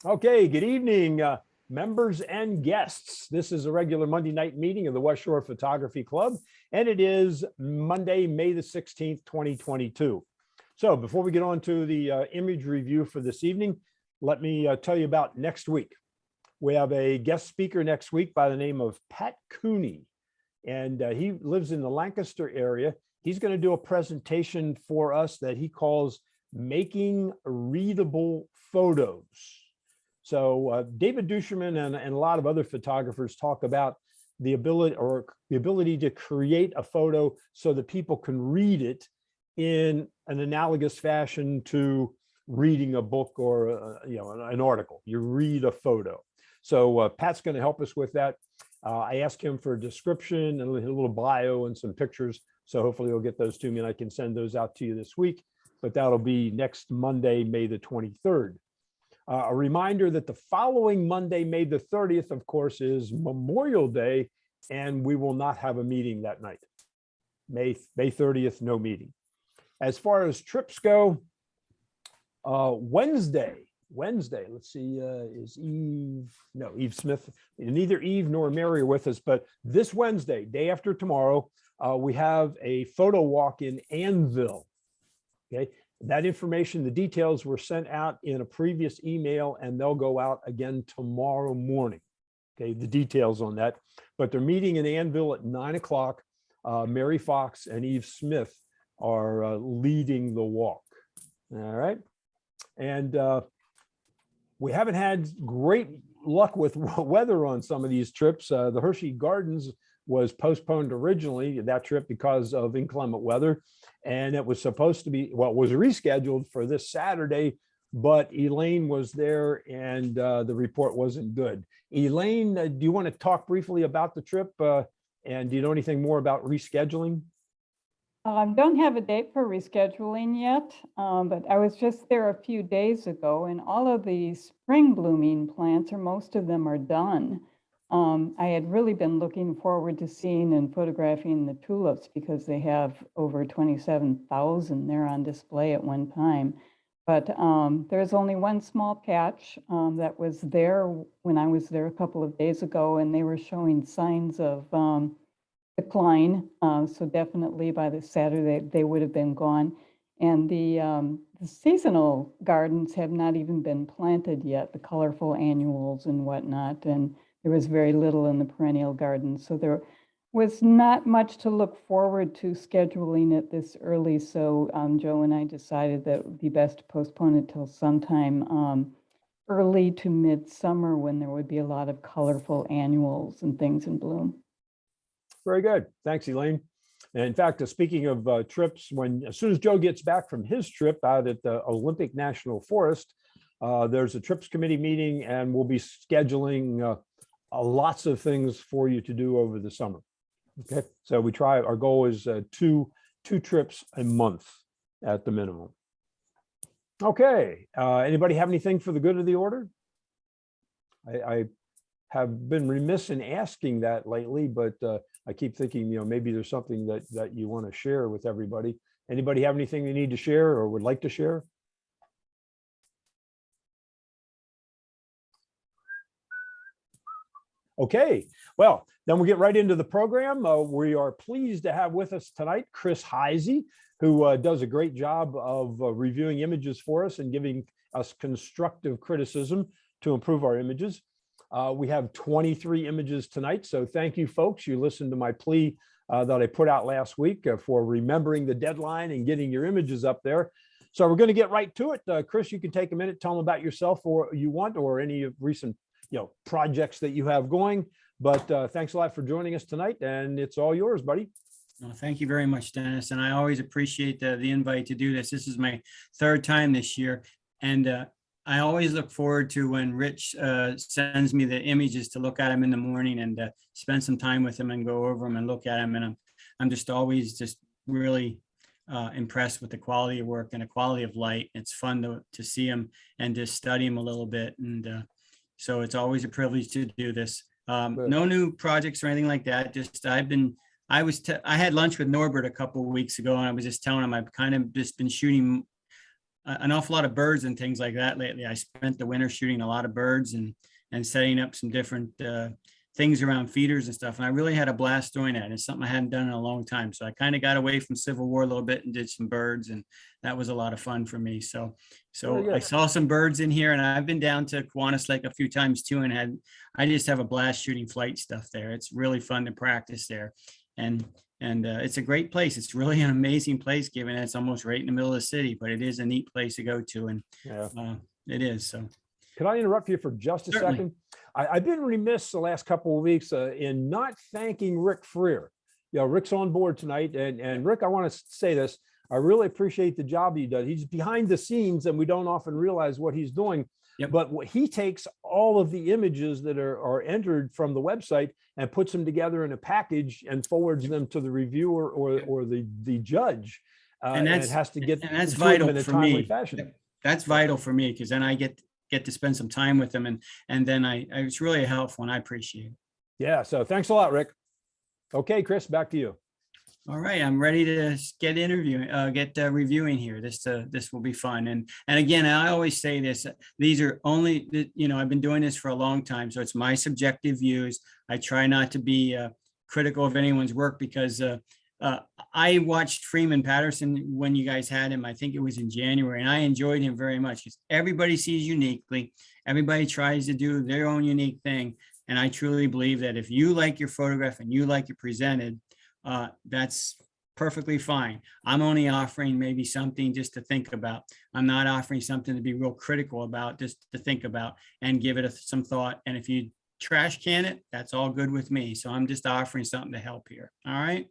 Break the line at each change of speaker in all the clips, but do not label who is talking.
Okay, good evening, members and guests. This is a regular Monday night meeting of the West Shore Photography Club, and it is Monday, May the 16th, 2022. So before we get on to the image review for this evening, let me tell you about next week. We have a guest speaker next week by the name of Pat Cooney, and he lives in the Lancaster area. He's going to do a presentation for us that he calls Making Readable Photos. So David Ducherman and a lot of other photographers talk about the ability to create a photo so that people can read it in an analogous fashion to reading a book or an article. You read a photo. So Pat's going to help us with that. I asked him for a description and a little bio and some pictures. So hopefully he'll get those to me and I can send those out to you this week. But that'll be next Monday, May the 23rd. A reminder that the following Monday, May the 30th, of course, is Memorial Day, and we will not have a meeting that night. May 30th, no meeting. As far as trips go, Wednesday, let's see, is Eve Smith, neither Eve nor Mary are with us, but this Wednesday, day after tomorrow, we have a photo walk in Annville. Okay. That information, the details were sent out in a previous email and they'll go out again tomorrow morning. Okay, the details on that. But they're meeting in Annville at 9 o'clock. Mary Fox and Eve Smith are leading the walk. All right. And we haven't had great luck with weather on some of these trips. The Hershey Gardens was postponed originally, that trip, because of inclement weather. And it was supposed to be, well, it was rescheduled for this Saturday, but Elaine was there and the report wasn't good. Elaine, do you want to talk briefly about the trip? And do you know anything more about rescheduling?
Don't have a date for rescheduling yet, but I was just there a few days ago and all of the spring blooming plants, or most of them, are done. I had really been looking forward to seeing and photographing the tulips because they have over 27,000 there on display at one time. But there's only one small patch that was there when I was there a couple of days ago, and they were showing signs of decline. So definitely by the Saturday, they would have been gone. And the seasonal gardens have not even been planted yet, the colorful annuals and whatnot. And there was very little in the perennial garden. So there was not much to look forward to scheduling it this early. So Joe and I decided that it would be best to postpone it till sometime early to midsummer, when there would be a lot of colorful annuals and things in bloom.
Very good. Thanks, Elaine. And in fact, speaking of trips, as soon as Joe gets back from his trip out at the Olympic National Forest, there's a trips committee meeting and we'll be scheduling lots of things for you to do over the summer. Okay, so our goal is two trips a month at the minimum. Okay, anybody have anything for the good of the order? I have been remiss in asking that lately, but I keep thinking, maybe there's something that you want to share with everybody. Anybody have anything they need to share or would like to share? Okay, well, then we'll get right into the program. We are pleased to have with us tonight Chris Heisey, who does a great job of reviewing images for us and giving us constructive criticism to improve our images. We have 23 images tonight, so thank you, folks. You listened to my plea that I put out last week for remembering the deadline and getting your images up there. So we're going to get right to it. Chris, you can take a minute, tell them about yourself or any recent projects that you have going, but thanks a lot for joining us tonight, and it's all yours, buddy.
Well, thank you very much, Dennis, and I always appreciate the invite to do this. This is my third time this year, and I always look forward to when Rich sends me the images to look at them in the morning and spend some time with him and go over them and look at them, and I'm just always really impressed with the quality of work and the quality of light. It's fun to see them and to study them a little bit, and so it's always a privilege to do this. No new projects or anything like that. Just I had lunch with Norbert a couple of weeks ago, and I was just telling him I've kind of just been shooting an awful lot of birds and things like that lately. I spent the winter shooting a lot of birds and setting up some different things around feeders and stuff. And I really had a blast doing that. It's something I hadn't done in a long time. So I kind of got away from Civil War a little bit and did some birds, and that was a lot of fun for me.
Very
So
good.
I saw some birds in here, and I've been down to Kiwanis Lake a few times too, and I just have a blast shooting flight stuff there. It's really fun to practice there. And it's a great place. It's really an amazing place, given that it's almost right in the middle of the city, but it is a neat place to go to. And
Yeah.
it is. So
Could I interrupt you for just a
Certainly.
second? I've been remiss the last couple of weeks in not thanking Rick Freer. Rick's on board tonight, and Rick, I want to say this. I really appreciate the job he does. He's behind the scenes, and we don't often realize what he's doing.
Yep.
But he takes all of the images that are entered from the website and puts them together in a package and forwards them to the reviewer or the judge.
And
it
that's-
has to get
and that's
to them
vital
in a
for
timely
me.
fashion.
That's vital for me, because then I get to spend some time with them, and then it's really helpful, and I appreciate it.
Yeah. So thanks a lot, Rick. Okay, Chris, back to you.
All right, I'm ready to get reviewing here. This will be fun. And again, I always say this, these are only, I've been doing this for a long time, so it's my subjective views. I try not to be critical of anyone's work, because I watched Freeman Patterson when you guys had him. I think it was in January, and I enjoyed him very much, because everybody sees uniquely. Everybody tries to do their own unique thing. And I truly believe that if you like your photograph and you like it presented, that's perfectly fine. I'm only offering maybe something just to think about. I'm not offering something to be real critical about, just to think about and give it some thought. And if you trash can it, that's all good with me. So I'm just offering something to help here. All right.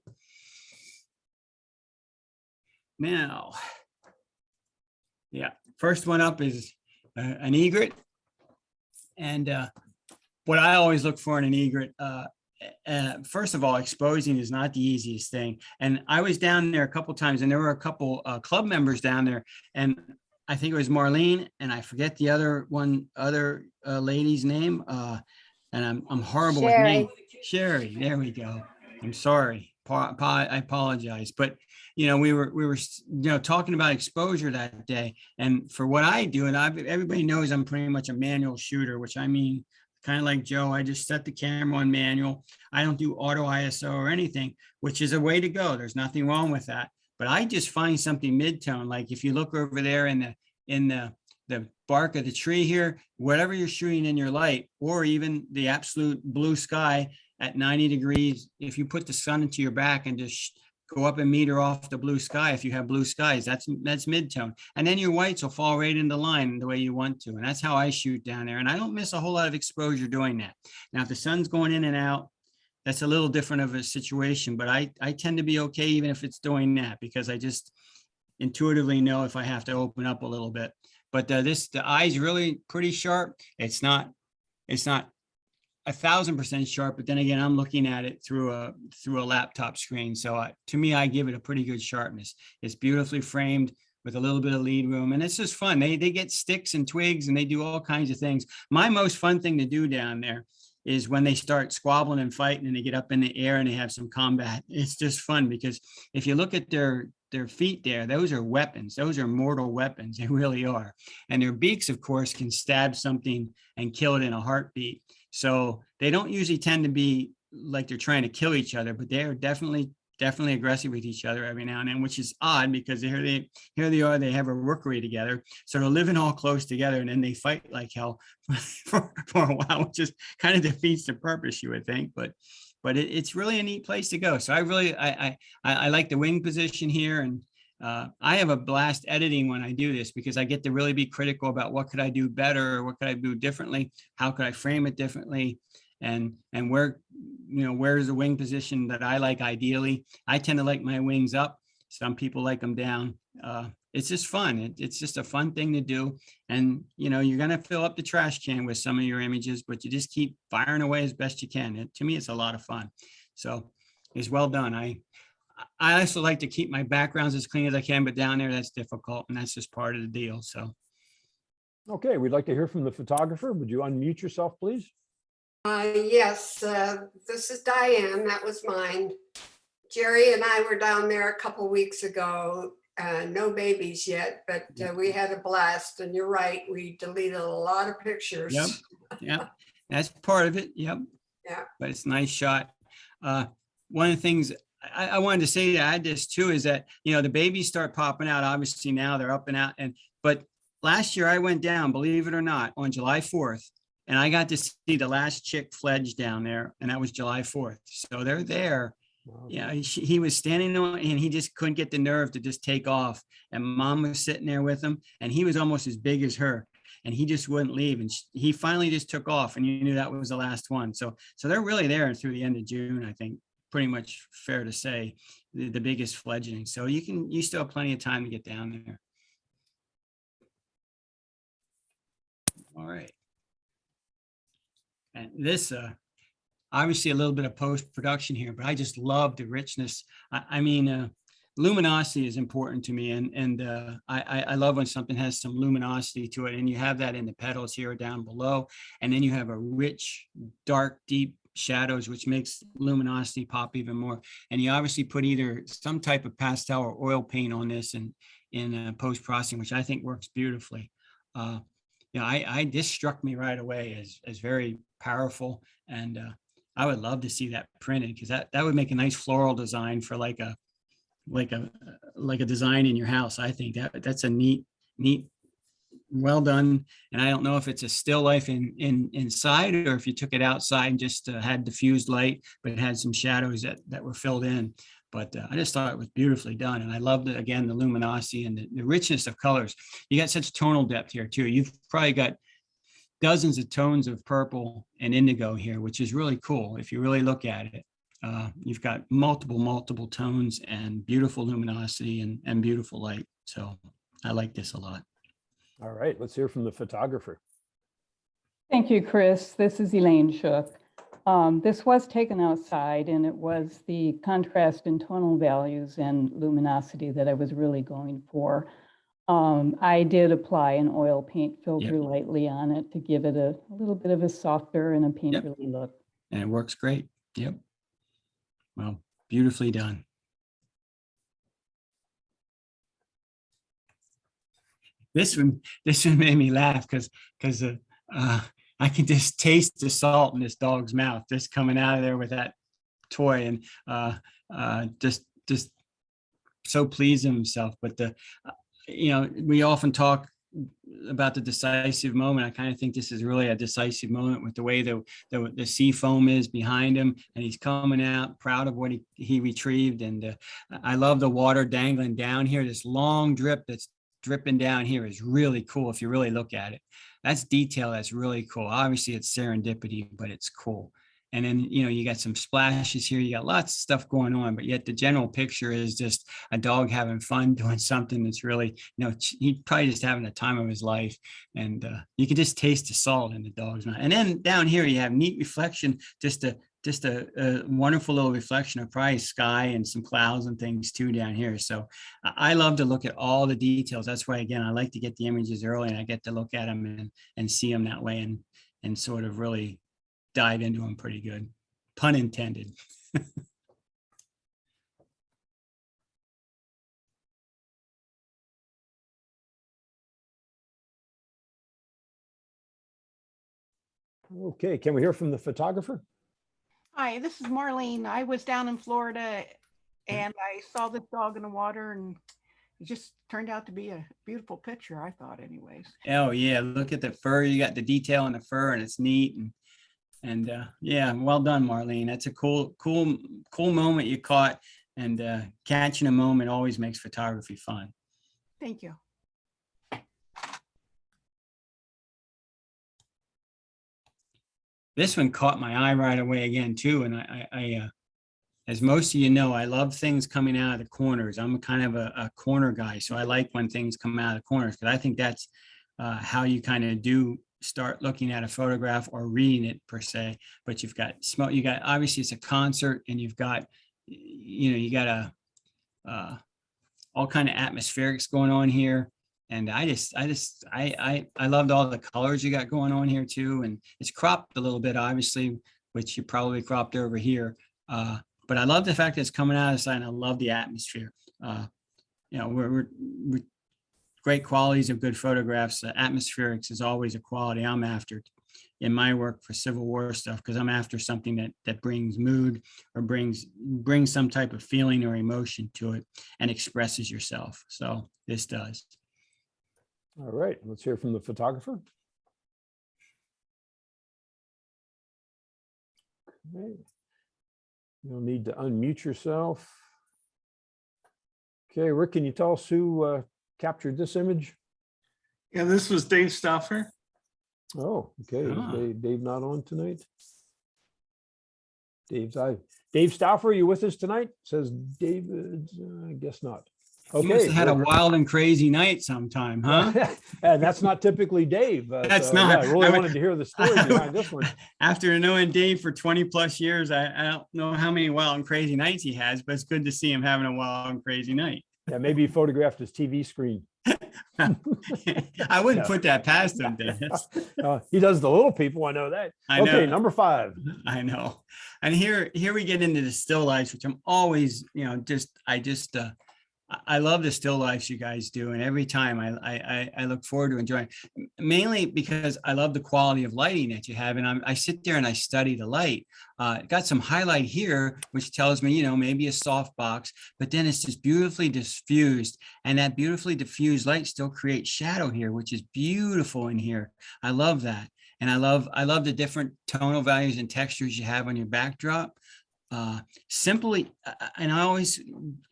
Now, yeah, first one up is an egret. And what I always look for in an egret, first of all, exposing is not the easiest thing. And I was down there a couple times, and there were a couple club members down there, and I think it was Marlene, and I forget the other lady's name. And I'm horrible with names. Sherry, there we go. I'm sorry. I apologize. But we were talking about exposure that day. And for what I do, and everybody knows I'm pretty much a manual shooter, which I mean, kind of like Joe, I just set the camera on manual. I don't do auto ISO or anything, which is a way to go. There's nothing wrong with that. But I just find something mid-tone. Like if you look over there in the bark of the tree here, whatever you're shooting in your light, or even the absolute blue sky at 90 degrees, if you put the sun into your back and just go up a meter off the blue sky, if you have blue skies, that's mid-tone. And then your whites will fall right into line the way you want to. And that's how I shoot down there. And I don't miss a whole lot of exposure doing that. Now, if the sun's going in and out, that's a little different of a situation, but I tend to be okay even if it's doing that, because I just intuitively know if I have to open up a little bit. But the eye's really pretty sharp. It's not 1,000% sharp, but then again, I'm looking at it through a laptop screen. So to me, I give it a pretty good sharpness. It's beautifully framed with a little bit of lead room, and it's just fun. They get sticks and twigs, and they do all kinds of things. My most fun thing to do down there is when they start squabbling and fighting, and they get up in the air and they have some combat. It's just fun, because if you look at their feet there, those are weapons. Those are mortal weapons. They really are. And their beaks, of course, can stab something and kill it in a heartbeat. So they don't usually tend to be like they're trying to kill each other, but they are definitely aggressive with each other every now and then, which is odd, because here they are, they have a rookery together. So they're living all close together, and then they fight like hell for a while, which just kind of defeats the purpose, you would think. But it's really a neat place to go. So I like the wing position here, and I have a blast editing when I do this, because I get to really be critical about what could I do better, or what could I do differently, how could I frame it differently, and where's the wing position that I like ideally. I tend to like my wings up. Some people like them down. It's just fun. It's just a fun thing to do. And you're going to fill up the trash can with some of your images, but you just keep firing away as best you can. To me, it's a lot of fun. So it's well done. I also like to keep my backgrounds as clean as I can, but down there, that's difficult, and that's just part of the deal. So.
Okay, we'd like to hear from the photographer. Would you unmute yourself, please?
Yes, this is Diane. That was mine. Jerry and I were down there a couple weeks ago, no babies yet, but we had a blast. And you're right, we deleted a lot of pictures.
Yep. Yeah, that's part of it. Yep.
Yeah.
But it's a nice shot. One of the things I wanted to say to add this too is that, you know, the babies start popping out. Obviously now they're up and out. But last year I went down, believe it or not, on July 4th, and I got to see the last chick fledge down there, and that was July 4th. So they're there.
Wow.
Yeah, he was standing on, and he just couldn't get the nerve to just take off. And mom was sitting there with him, and he was almost as big as her, and he just wouldn't leave. And he finally just took off, and you knew that was the last one. So they're really there through the end of June, I think. Pretty much fair to say, the biggest fledgling. So you still have plenty of time to get down there. All right. And this, obviously a little bit of post-production here, but I just love the richness. I mean, luminosity is important to me. And I love when something has some luminosity to it, and you have that in the petals here down below. And then you have a rich, dark, deep shadows, which makes luminosity pop even more. And you obviously put either some type of pastel or oil paint on this in post-processing, which I think works beautifully. You know, this struck me right away as very powerful, and I would love to see that printed, because that would make a nice floral design for like a design in your house. I think that's a neat, well done. And I don't know if it's a still life inside, or if you took it outside and just had diffused light, but it had some shadows that were filled in. But I just thought it was beautifully done. And I loved it, again, the luminosity and the richness of colors. You got such tonal depth here too. You've probably got dozens of tones of purple and indigo here, which is really cool if you really look at it. You've got multiple tones and beautiful luminosity and beautiful light. So I like this a lot.
All right, let's hear from the photographer.
Thank you, Chris. This is Elaine Shook. This was taken outside, and it was the contrast in tonal values and luminosity that I was really going for. I did apply an oil paint filter lightly on it to give it a little bit of a softer and a painterly look.
And it works great. Yep. Well, beautifully done. This one made me laugh because I can just taste the salt in this dog's mouth just coming out of there with that toy, and just so pleased with himself. But you know, we often talk about the decisive moment. I kind of think this is really a decisive moment with the way the sea foam is behind him, and he's coming out proud of what he retrieved. And I love the water dangling down here. This long drip that's dripping down here is really cool if you really look at it. That's detail that's really cool. Obviously it's serendipity, but it's cool. And then, you know, you got some splashes here, you got lots of stuff going on, but yet the general picture is just a dog having fun doing something that's really, you know, he's probably just having the time of his life. And you can just taste the salt in the dog's mouth. And then down here you have neat reflection, just a wonderful little reflection of probably sky and some clouds and things too down here. So I love to look at all the details. That's why, again, I like to get the images early, and I get to look at them and see them that way, and sort of really dive into them pretty good. Pun intended.
Okay, can we hear from the photographer?
Hi, this is Marlene. I was down in Florida and I saw this dog in the water, and it just turned out to be a beautiful picture, I thought anyways.
Oh yeah, look at the fur. You got the detail in the fur, and it's neat. And yeah, well done, Marlene. That's a cool moment you caught. And catching a moment always makes photography fun.
Thank you.
This one caught my eye right away again too. And I as most of you know, I love things coming out of the corners. I'm kind of a corner guy, so I like when things come out of the corners, because I think that's how you kind of do start looking at a photograph or reading it per se. But you've got smoke, you got, obviously it's a concert, and you've got, you know, you got all kind of atmospherics going on here. And I loved all the colors you got going on here too. And it's cropped a little bit, obviously, which you probably cropped over here. But I love the fact that it's coming out of the side, and I love the atmosphere. we're great qualities of good photographs. Atmospherics is always a quality I'm after in my work for Civil War stuff, because I'm after something that brings mood or brings some type of feeling or emotion to it and expresses yourself. So this does.
All right, let's hear from the photographer. Okay. You'll need to unmute yourself. Okay, Rick, can you tell us who captured this image?
Yeah, this was Dave Stauffer.
Oh, okay. Is
Ah.
Dave not on tonight? Dave Stauffer, are you with us tonight? Says David, I guess not.
You must
Okay.
have had a
Rick-
wild and crazy night sometime, huh?
And that's not typically Dave.
That's
so,
not.
yeah, I really
I would-
wanted to hear the story behind this one.
After knowing Dave for 20 plus years, I don't know how many wild and crazy nights he has, but it's good to see him having a wild and crazy night.
Yeah, maybe he photographed his TV screen.
I wouldn't
Yeah.
put that past him, Dennis.
He does the little people, I know that.
I
Okay,
know.
number 5.
I know. And here we get into the still lifes, which I'm always, I love the still lifes you guys do. And every time I look forward to enjoying, mainly because I love the quality of lighting that you have. And I sit there and I study the light. Got some highlight here, which tells me, maybe a soft box, but then it's just beautifully diffused. And that beautifully diffused light still creates shadow here, which is beautiful in here. I love that. And I love the different tonal values and textures you have on your backdrop. Simply, and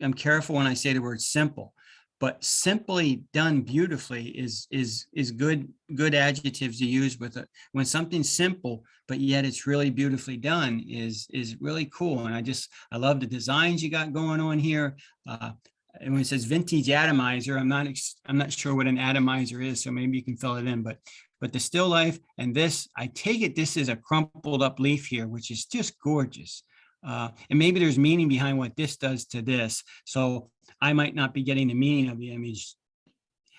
I'm careful when I say the word simple, but simply done beautifully is good adjectives to use with it. When something's simple, but yet it's really beautifully done is really cool. And I love the designs you got going on here. And when it says vintage atomizer, I'm not sure what an atomizer is, so maybe you can fill it in, but the still life and this, I take it this is a crumpled up leaf here, which is just gorgeous. And maybe there's meaning behind what this does to this. So I might not be getting the meaning of the image,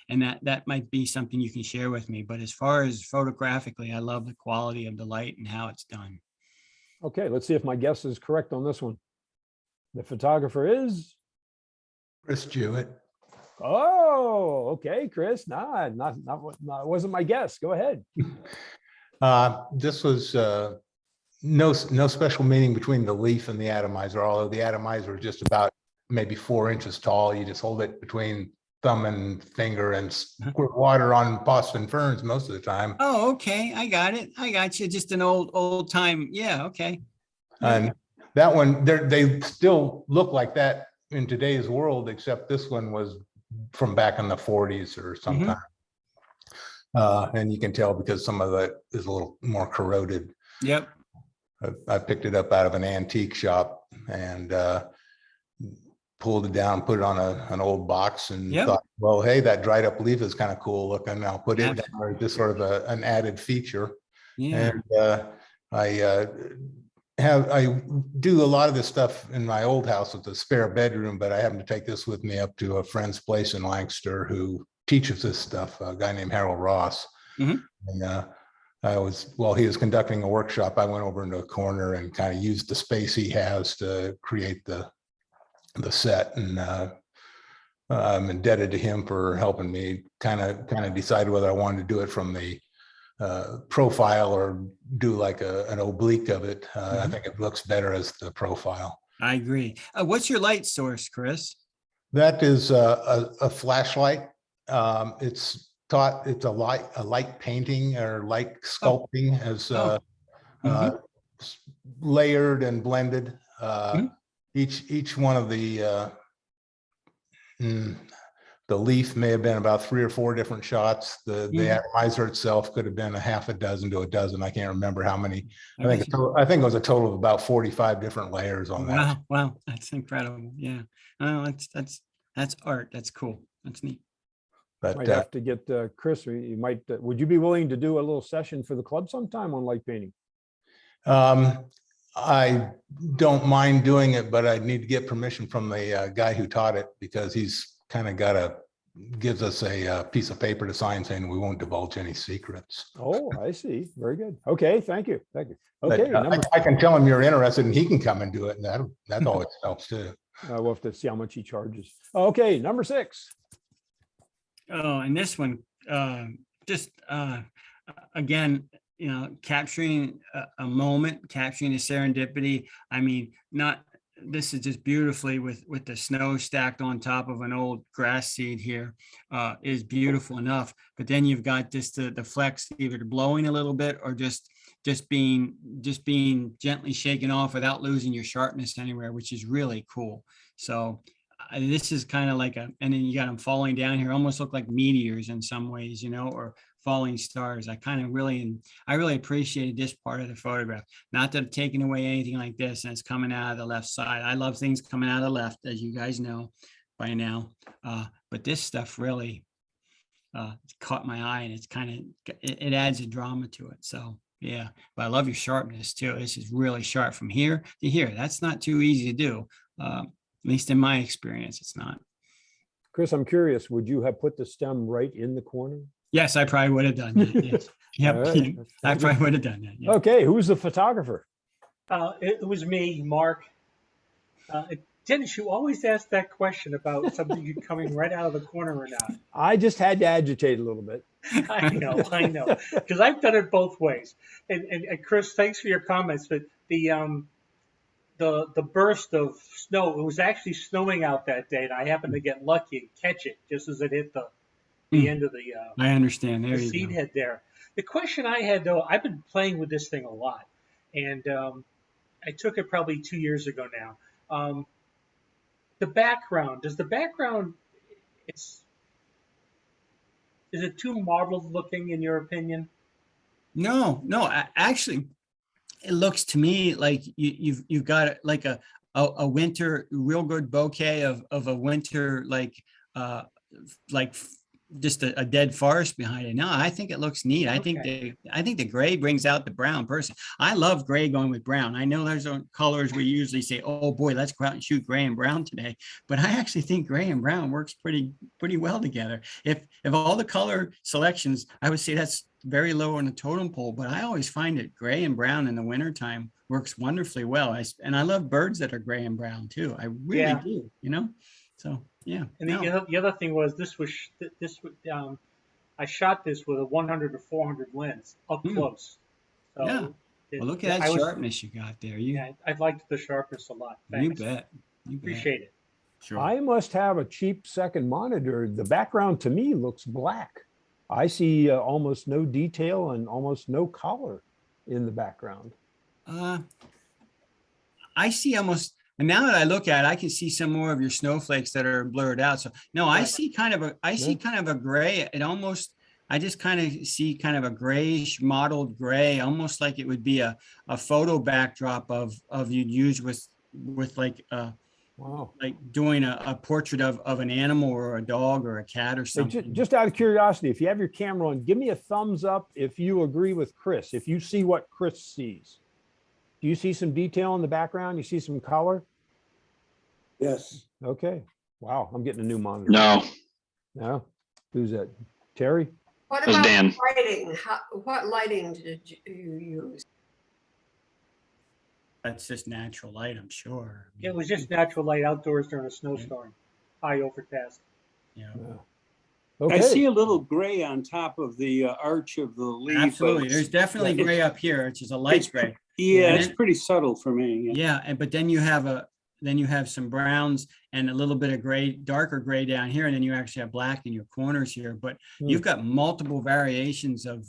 and that might be something you can share with me. But as far as photographically, I love the quality of the light and how it's done.
Okay, let's see if my guess is correct on this one. The photographer is,
Chris Jewett.
oh, okay, Chris. Nah, not it wasn't my guess. Go ahead.
This was no special meaning between the leaf and the atomizer, although the atomizer is just about maybe 4 inches tall. You just hold it between thumb and finger and squirt water on Boston ferns most of the time.
Oh, okay. I got it. I got you. Just an old time. Yeah. Okay.
And that one, they still look like that in today's world, except this one was from back in the 40s or sometime. And you can tell because some of it is a little more corroded.
Yep.
I picked it up out of an antique shop and pulled it down, put it on an old box and
Yep.
thought, well, hey, that dried up leaf is kind of cool looking. I'll put it down
Absolutely.
as just sort of an added feature.
Yeah.
And I do a lot of this stuff in my old house with a spare bedroom, but I happen to take this with me up to a friend's place in Lancaster who teaches this stuff, a guy named Harold Ross.
Mhm.
And while he was conducting a workshop, I went over into a corner and kind of used the space he has to create the set. And I'm indebted to him for helping me kind of decide whether I wanted to do it from the profile or do like an oblique of it. I think it looks better as the profile.
I agree. What's your light source, Chris?
That is a flashlight. It's a light painting or light sculpting as layered and blended. Each one of the leaf may have been about 3 or 4 different shots. The atomizer itself could have been a half a dozen to a dozen. I can't remember how many. I think it was a total of about 45 different layers on that.
Wow, that's incredible. Yeah. Oh, that's art. That's cool. That's neat.
But
Might have to get Chris. You might. Would you be willing to do a little session for the club sometime on light painting?
I don't mind doing it, but I need to get permission from the guy who taught it because he's kind of got a gives us a piece of paper to sign saying we won't divulge any secrets.
Oh, I see. Very good. Okay, thank you. Thank you.
But,
Okay, number,
I can tell him you're interested and he can come and do it. And that always helps too.
we'll have to see how much he charges. Okay, number 6.
Oh, and this one, just again, you know, capturing a moment, capturing the serendipity. I mean, this is just beautifully with the snow stacked on top of an old grass seed here is beautiful enough. But then you've got just the flex either blowing a little bit or just being gently shaken off without losing your sharpness anywhere, which is really cool. So this is kind of like and then you got them falling down here, almost look like meteors in some ways, you know, or falling stars. I really appreciated this part of the photograph. Not that I'm taking away anything like this, and it's coming out of the left side. I love things coming out of the left, as you guys know by now. But this stuff really caught my eye, and it's it adds a drama to it. So yeah, but I love your sharpness too. This is really sharp from here to here. That's not too easy to do. At least in my experience, it's not.
Chris, I'm curious, would you have put the stem right in the corner?
Yes, I probably would have done that. Yes. Yep.
All right.
I probably would have done that. Yeah.
Okay, who's the photographer?
It was me, Mark. Dennis, you always ask that question about something coming right out of the corner or not.
I just had to agitate a little bit.
I know, because I've done it both ways. And Chris, thanks for your comments. But the burst of snow, it was actually snowing out that day, and I happened to get lucky and catch it just as it hit the end of the
I understand. There
the
you
seed
go.
head there. The question I had, though, I've been playing with this thing a lot, and I took it probably 2 years ago now. The background, is it too mottled looking in your opinion?
No, actually, it looks to me like you've got like a winter, real good bouquet of a winter, like just a dead forest behind it. No, I think it looks neat. I think the gray brings out the brown person. I love gray going with brown. I know there's colors we usually say, oh boy, let's go out and shoot gray and brown today. But I actually think gray and brown works pretty well together. If all the color selections, I would say that's very low on the totem pole, but I always find that gray and brown in the wintertime works wonderfully well. I love birds that are gray and brown too. I really do, you know? So yeah.
And the other thing was I shot this with a 100 to 400 lens up close. So
yeah. Well, look at that sharpness you got there.
I liked the sharpness a lot. Thanks.
You bet.
Appreciate it.
Sure.
I must have a cheap second monitor. The background to me looks black. I see almost no detail and almost no color in the background.
I see almost, and now that I look at it, I can see some more of your snowflakes that are blurred out. So no, I see kind of a gray. I just kind of see kind of a grayish mottled gray, almost like it would be a photo backdrop of you'd use with like
Wow.
like doing a portrait of an animal or a dog or a cat or
Hey,
something.
just out of curiosity, if you have your camera on, give me a thumbs up if you agree with Chris, if you see what Chris sees. Do you see some detail in the background? You see some color?
Yes.
Okay. Wow, I'm getting a new monitor.
No,
No? Who's that? Terry?
What
That was
about
Dan.
lighting? What lighting did you use?
That's just natural light, I'm sure. I mean,
It was just natural light outdoors during a snowstorm, high overcast.
yeah.
Yeah.
I
Okay.
see a little gray on top of the arch of the leaf. but
Absolutely. There's definitely
it's-
gray up here, which is a light
it's
gray.
Yeah,
And
it's pretty subtle for me.
Yeah, but then you have some browns and a little bit of gray, darker gray down here, and then you actually have black in your corners here. But you've got multiple variations and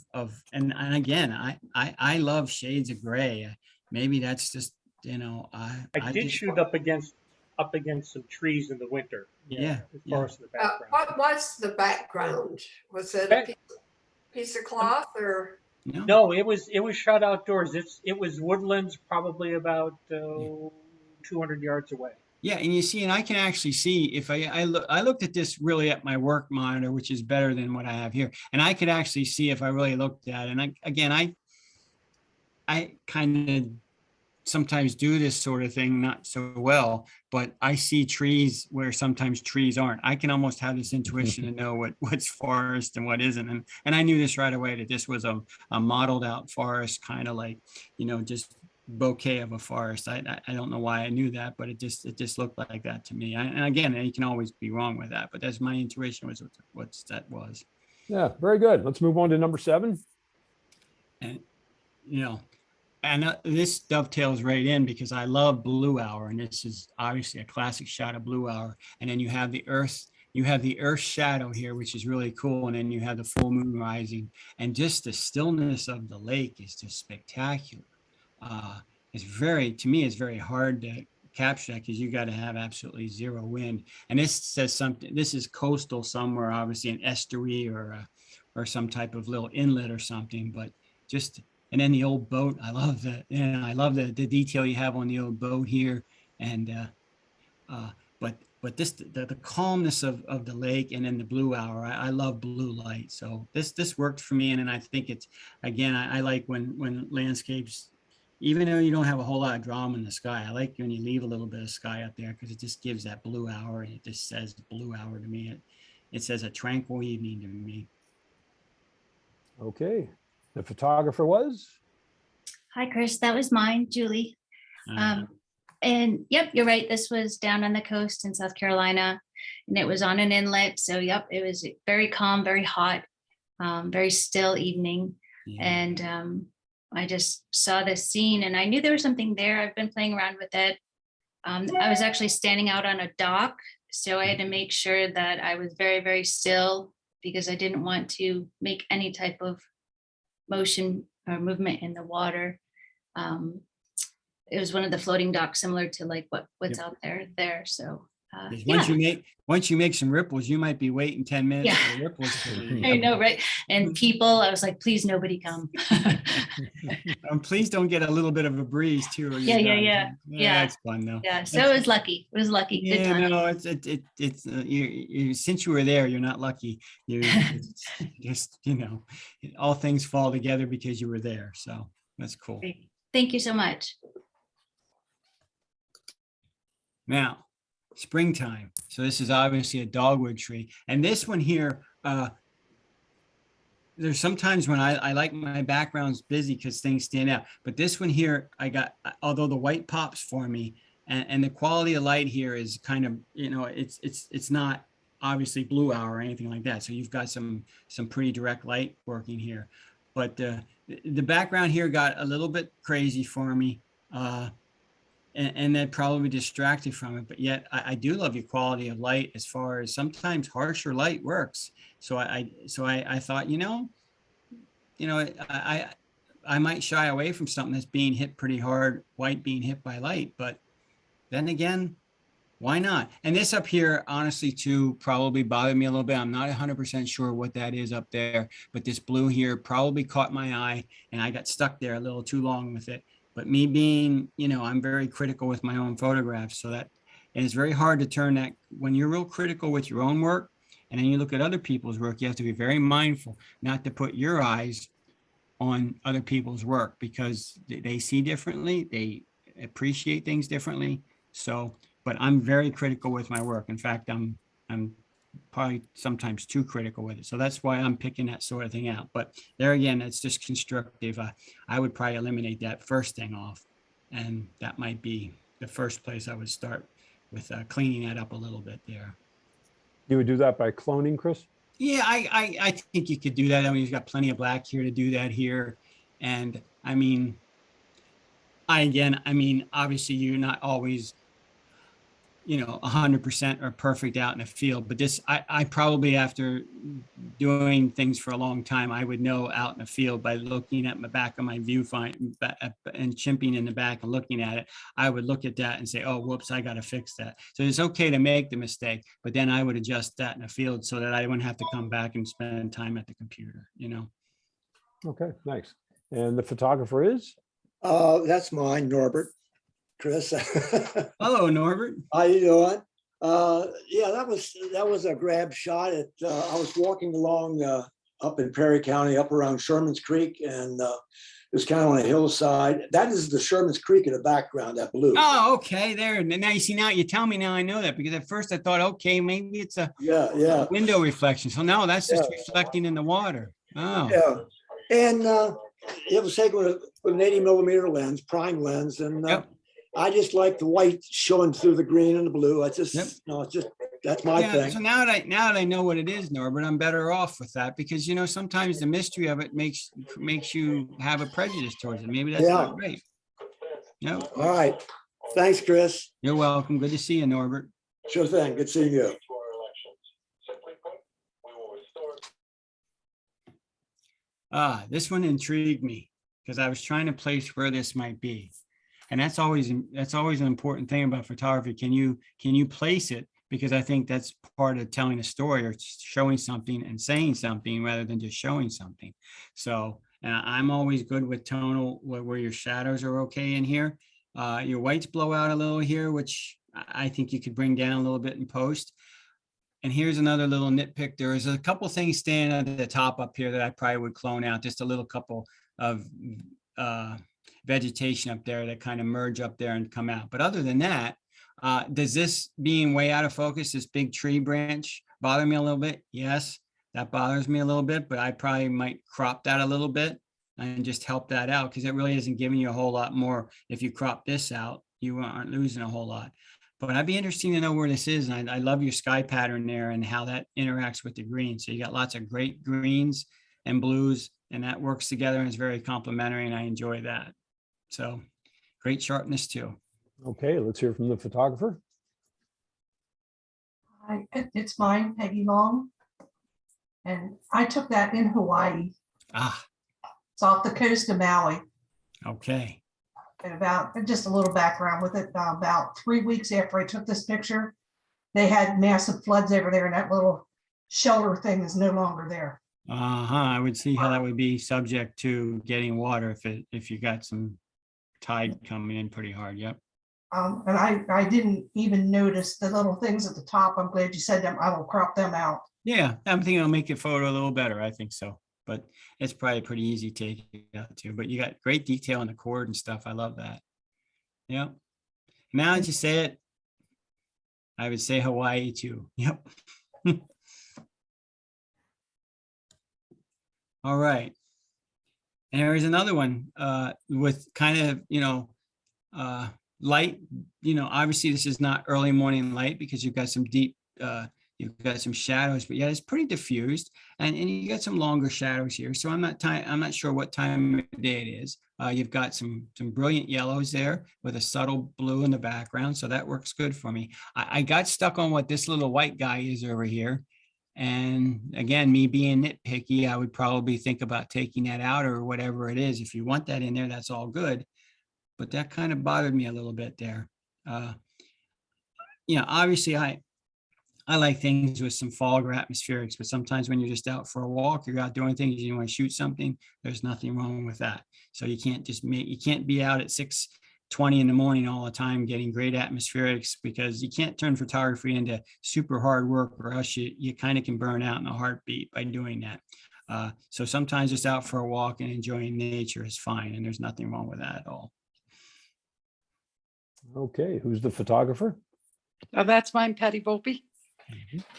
again, I love shades of gray. Maybe that's just, you know,
I did
just-
shoot up against some trees in the winter.
Yeah,
As
yeah.
far as the background.
What was the background? Was it a piece of cloth or?
No, it was shot outdoors. It was woodlands, probably about 200 yards away.
Yeah, and you see, and I can actually see if I looked at this really at my work monitor, which is better than what I have here, and I could actually see if I really looked at it. And I kind of sometimes do this sort of thing not so well, but I see trees where sometimes trees aren't. I can almost have this intuition to know what's forest and what isn't. And I knew this right away, that this was a modeled out forest, kind of like, just bouquet of a forest. I don't know why I knew that, but it just looked like that to me. And again, you can always be wrong with that, but that's my intuition was what that was.
Yeah, very good. Let's move on to number 7.
And, and this dovetails right in because I love blue hour, and this is obviously a classic shot of blue hour. And then you have the earth shadow here, which is really cool. And then you have the full moon rising, and just the stillness of the lake is just spectacular. To me, it's very hard to capture that because you got to have absolutely zero wind. And this says something, this is coastal somewhere, obviously an estuary or some type of little inlet or something, but just, and then the old boat, I love the detail you have on the old boat here. And, but the calmness of the lake, and then the blue hour, I love blue light. So this worked for me. And then I think it's, again, I like when landscapes, even though you don't have a whole lot of drama in the sky, I like when you leave a little bit of sky up there because it just gives that blue hour, and it just says blue hour to me. It says a tranquil evening to me.
Okay. The photographer was?
Hi, Chris. That was mine, Julie. And yep, you're right. This was down on the coast in South Carolina, and it was on an inlet. So yep, it was very calm, very hot, very still evening.
Yeah.
And I just saw this scene and I knew there was something there. I've been playing around with it. I was actually standing out on a dock, so I had to make sure that I was very, very still because I didn't want to make any type of motion or movement in the water. It was one of the floating docks, similar to like what's out there. So
once you make some ripples, you might be waiting 10 minutes
Yeah.
for the ripples to leave.
I know, right? And people, I was like, please, nobody come.
Please don't get a little bit of a breeze too. or you're
Yeah.
done.
Yeah.
It's fun though.
Yeah, so it was lucky. It was lucky. Good
Yeah,
time.
no, it's you since you were there, you're not lucky. You just, all things fall together because you were there. So that's cool.
Great. Thank you so much.
Now, springtime. So this is obviously a dogwood tree. And this one here, there's sometimes when I like my background's busy because things stand out. But this one here, I got, although the white pops for me, and the quality of light here is kind of, it's not obviously blue hour or anything like that. So you've got some pretty direct light working here. But the background here got a little bit crazy for me. And that probably distracted from it, but yet I do love your quality of light as far as sometimes harsher light works. So I thought, I might shy away from something that's being hit pretty hard, white being hit by light, but then again, why not? And this up here, honestly, too, probably bothered me a little bit. I'm not 100% sure what that is up there, but this blue here probably caught my eye and I got stuck there a little too long with it. But me being, I'm very critical with my own photographs. So and it's very hard to turn that when you're real critical with your own work and then you look at other people's work, you have to be very mindful not to put your eyes on other people's work because they see differently. They appreciate things differently. So, but I'm very critical with my work. In fact, I'm probably sometimes too critical with it. So that's why I'm picking that sort of thing out. But there again, it's just constructive. I would probably eliminate that first thing off. And that might be the first place I would start with cleaning that up a little bit there.
You would do that by cloning, Chris?
Yeah, I think you could do that. I mean, you've got plenty of black here to do that here. And I mean, obviously you're not always 100% or perfect out in the field, but this, I probably, after doing things for a long time, I would know out in the field by looking at my back of my viewfinder and chimping in the back and looking at it. I would look at that and say, oh, whoops, I got to fix that. So it's okay to make the mistake, but then I would adjust that in the field so that I wouldn't have to come back and spend time at the computer,
Okay, nice. And the photographer is?
That's mine, Norbert. Chris.
Hello, Norbert.
How you doing? Yeah, that was a grab shot. I was walking along up in Perry County, up around Sherman's Creek, and It's kind of on a hillside. That is the Sherman's Creek in the background, that blue.
Oh, okay, there. And now you see, now you tell me, now I know that, because at first I thought, okay, maybe it's a
Yeah.
window reflection. So no, that's just
Yeah.
reflecting in the water. Oh,
Yeah. And it was taken with an 80mm lens, prime lens. And
yep.
I just like the white showing through the green and the blue. I just,
Yep.
it's just, that's my
Yeah,
thing.
so now that I know what it is, Norbert, I'm better off with that, because sometimes the mystery of it makes you have a prejudice towards it. Maybe that's not right. No,
All right. Thanks, Chris.
you're welcome. Good to see you, Norbert.
Sure thing. Good seeing you.
This one intrigued me because I was trying to place where this might be. And that's always an important thing about photography. Can you place it? Because I think that's part of telling a story, or showing something and saying something rather than just showing something. So I'm always good with tonal, where your shadows are okay in here. Your whites blow out a little here, which I think you could bring down a little bit in post. And here's another little nitpick. There is a couple things standing at the top up here that I probably would clone out, just a little couple of vegetation up there that kind of merge up there and come out. But other than that, does this being way out of focus, this big tree branch, bother me a little bit? Yes, that bothers me a little bit, but I probably might crop that a little bit and just help that out, because it really isn't giving you a whole lot more. If you crop this out, you aren't losing a whole lot. But I'd be interested to know where this is. And I love your sky pattern there and how that interacts with the green. So you got lots of great greens and blues, and that works together and is very complementary, and I enjoy that. So great sharpness too.
Okay, let's hear from the photographer.
Hi, it's mine, Peggy Long. And I took that in Hawaii.
Ah,
It's off the coast of Maui.
okay.
And just a little background with it, about 3 weeks after I took this picture, they had massive floods over there, and that little shelter thing is no longer there.
I would see how that would be subject to getting water if you got some tide coming in pretty hard. Yep.
And I didn't even notice the little things at the top. I'm glad you said them. I will crop them out.
Yeah, I'm thinking it'll make your photo a little better. I think so, but it's probably pretty easy to take it out too. But you got great detail on the cord and stuff. I love that. Yeah. Now that you say it, I would say Hawaii too. Yep. All right. And there's another one with kind of, light, obviously this is not early morning light because you've got some deep, you've got some shadows, but yeah, it's pretty diffused, and you got some longer shadows here. So I'm not sure what time of day it is. You've got some brilliant yellows there with a subtle blue in the background. So that works good for me. I got stuck on what this little white guy is over here. And again, me being nitpicky, I would probably think about taking that out or whatever it is. If you want that in there, that's all good. But that kind of bothered me a little bit there. Obviously I like things with some fog or atmospherics, but sometimes when you're just out for a walk, you're out doing things, you want to shoot something, there's nothing wrong with that. So you can't be out at 6:20 in the morning all the time getting great atmospherics, because you can't turn photography into super hard work, or else you kind of can burn out in a heartbeat by doing that. So sometimes just out for a walk and enjoying nature is fine, and there's nothing wrong with that at all.
Okay, who's the photographer?
Oh, that's mine, Patty Volpe.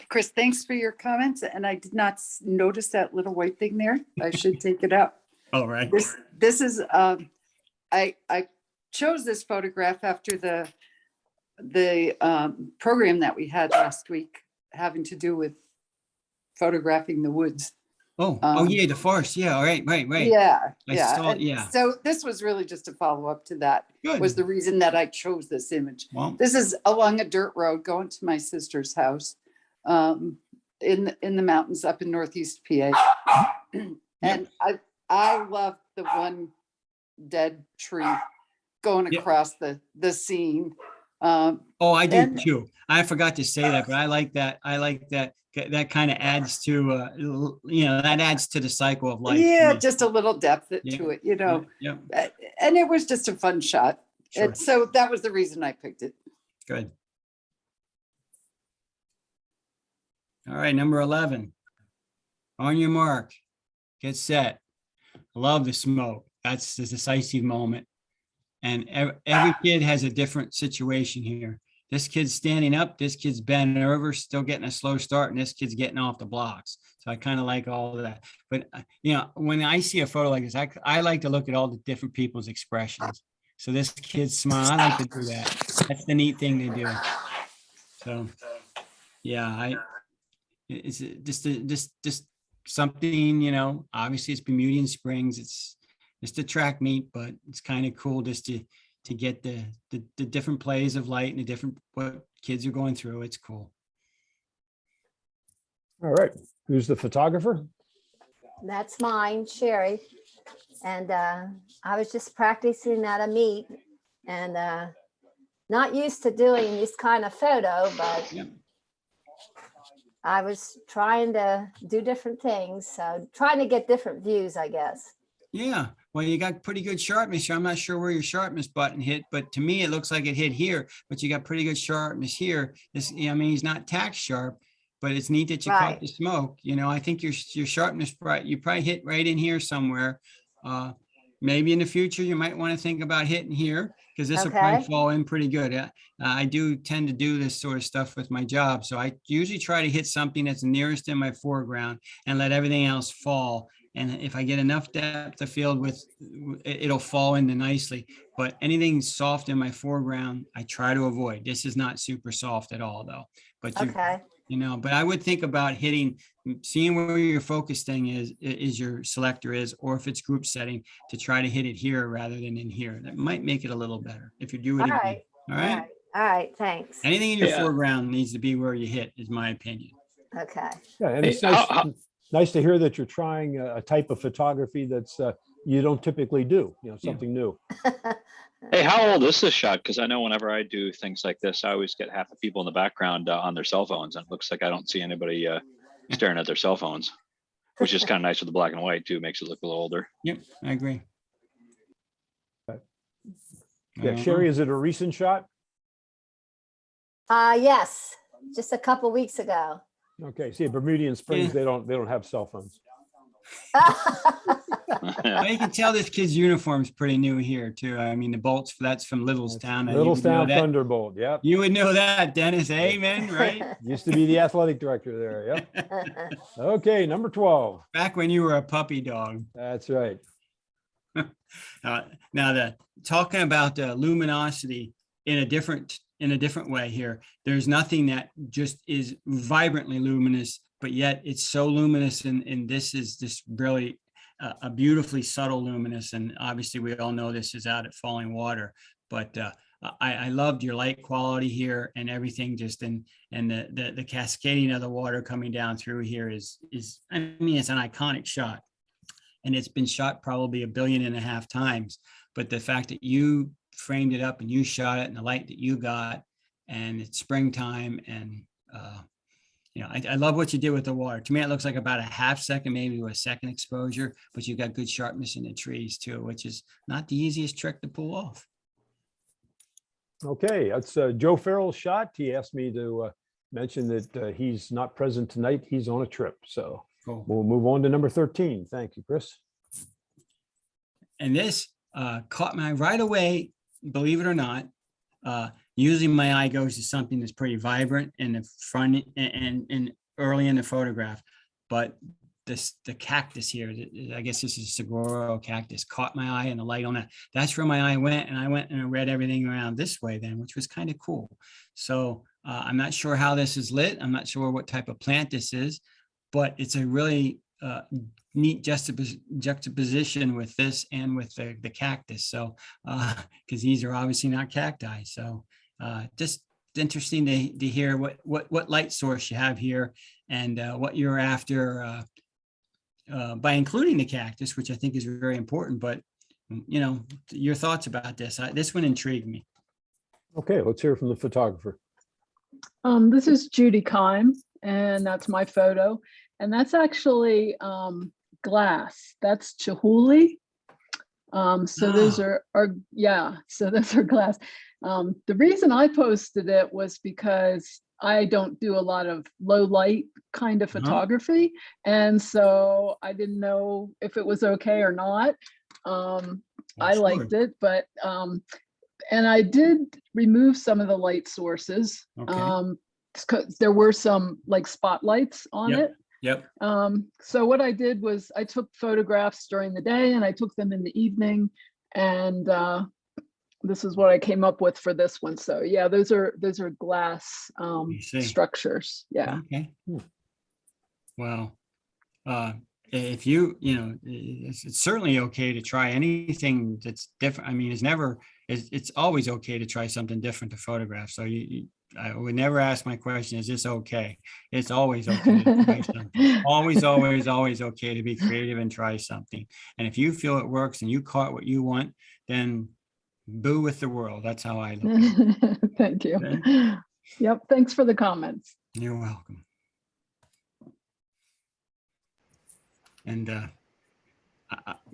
Chris, thanks for your comments. And I did not notice that little white thing there. I should take it out.
All right.
This is, I chose this photograph after the program that we had last week having to do with photographing the woods.
Oh yeah, the forest. Yeah, all right.
Yeah. So this was really just a follow up to that.
Good.
Was the reason that I chose this image.
Well,
this is along a dirt road going to my sister's house in the mountains up in Northeast PA. And I love the one dead tree going across the scene.
I do too. I forgot to say that, but I like that. That kind of adds to, that adds to the cycle of life.
Yeah, just a little depth to it,
Yeah.
And it was just a fun shot.
Sure.
And so that was the reason I picked it.
Good. All right, number 11. On your mark, get set. Love the smoke. that's the decisive moment. And every kid has a different situation here. This kid's standing up, this kid's bending over, still getting a slow start, and this kid's getting off the blocks. So I kind of like all of that. But, when I see a photo like this, I like to look at all the different people's expressions. So this kid's smile, I like to do that. That's the neat thing to do. So, yeah, it's just something, obviously it's Bermudian Springs. It's just a track meet, but it's kind of cool just to get the different plays of light and the different what kids are going through. It's cool.
All right. Who's the photographer?
That's mine, Sherry. And I was just practicing at a meet and not used to doing this kind of photo, but I was trying to do different things. So trying to get different views, I guess.
Yeah, well, you got pretty good sharpness here. I'm not sure where your sharpness button hit, but to me, it looks like it hit here, but you got pretty good sharpness here. He's not tack sharp, but it's neat that you caught the smoke. I think your sharpness, you probably hit right in here somewhere. Maybe in the future, you might want to think about hitting here because this will probably fall in pretty good. I do tend to do this sort of stuff with my job. So I usually try to hit something that's nearest in my foreground and let everything else fall. And if I get enough depth of field it'll fall into nicely. But anything soft in my foreground, I try to avoid. This is not super soft at all, though. But but I would think about seeing where your focus thing is your selector is, or if it's group setting, to try to hit it here rather than in here. That might make it a little better if you do it again. All right.
All right. Thanks.
Anything in your foreground needs to be where you hit, is my opinion.
Okay.
Yeah, and it's nice to hear that you're trying a type of photography that's you don't typically do, something new.
Hey, how old is this shot? Because I know whenever I do things like this, I always get half the people in the background on their cell phones, and it looks like I don't see anybody staring at their cell phones, which is kind of nice with the black and white too. Makes it look a little older.
Yep, I agree.
Yeah, Sherry, is it a recent shot?
Yes, just a couple weeks ago.
Okay, see, Bermudian Springs, they don't have cell phones.
Well, you can tell this kid's uniform is pretty new here too. I mean, the bolts, that's from Littlestown.
Littlestown Thunderbolt, yep.
You would know that, Dennis. Amen, right?
Used to be the athletic director there, yep. Okay, number 12.
Back when you were a puppy dog.
That's right.
Now, talking about the luminosity in a different way here, there's nothing that just is vibrantly luminous, but yet it's so luminous, and this is just really a beautifully subtle luminous. And obviously we all know this is out at Falling Water, but I loved your light quality here and everything, just and the cascading of the water coming down through here is it's an iconic shot, and it's been shot probably 1.5 billion times. But the fact that you framed it up and you shot it, and the light that you got, and it's springtime, and I love what you did with the water. To me, it looks like about a half second, maybe to a second exposure, but you got good sharpness in the trees too, which is not the easiest trick to pull off.
Okay, that's Joe Farrell's shot. He asked me to mention that he's not present tonight. He's on a trip. So
cool.
We'll move on to number 13. Thank you, Chris.
And this caught my eye right away, believe it or not. Usually my eye goes to something that's pretty vibrant in the front and early in the photograph, but the cactus here, I guess this is saguaro cactus, caught my eye, and the light on that. That's where my eye went, and I went and read everything around this way then, which was kind of cool. So I'm not sure how this is lit. I'm not sure what type of plant this is, but it's a really neat juxtaposition with this and with the cactus. So because these are obviously not cacti. So just interesting to hear what light source you have here, and what you're after by including the cactus, which I think is very important. But your thoughts about this. This one intrigued me.
Okay, let's hear from the photographer.
This is Judy Kime, and that's my photo. And that's actually glass. That's Chihuly. So those are so those are glass. The reason I posted it was because I don't do a lot of low light kind of photography. And so I didn't know if it was okay or not. I liked it, but and I did remove some of the light sources.
Okay.
'Cause there were some like spotlights on
Yep.
it.
Yep.
So what I did was I took photographs during the day and I took them in the evening, and this is what I came up with for this one. So yeah, those are glass
see.
structures. Yeah.
Okay. Well, if you know, it's certainly okay to try anything that's different. I mean, it's always okay to try something different to photograph. So I would never ask my question, is this okay? It's always okay to try something. Always, always, always okay to be creative and try something. And if you feel it works and you caught what you want, then boo with the world. That's how I look at it.
Thank you.
Okay.
Yep. Thanks for the comments.
You're welcome. And,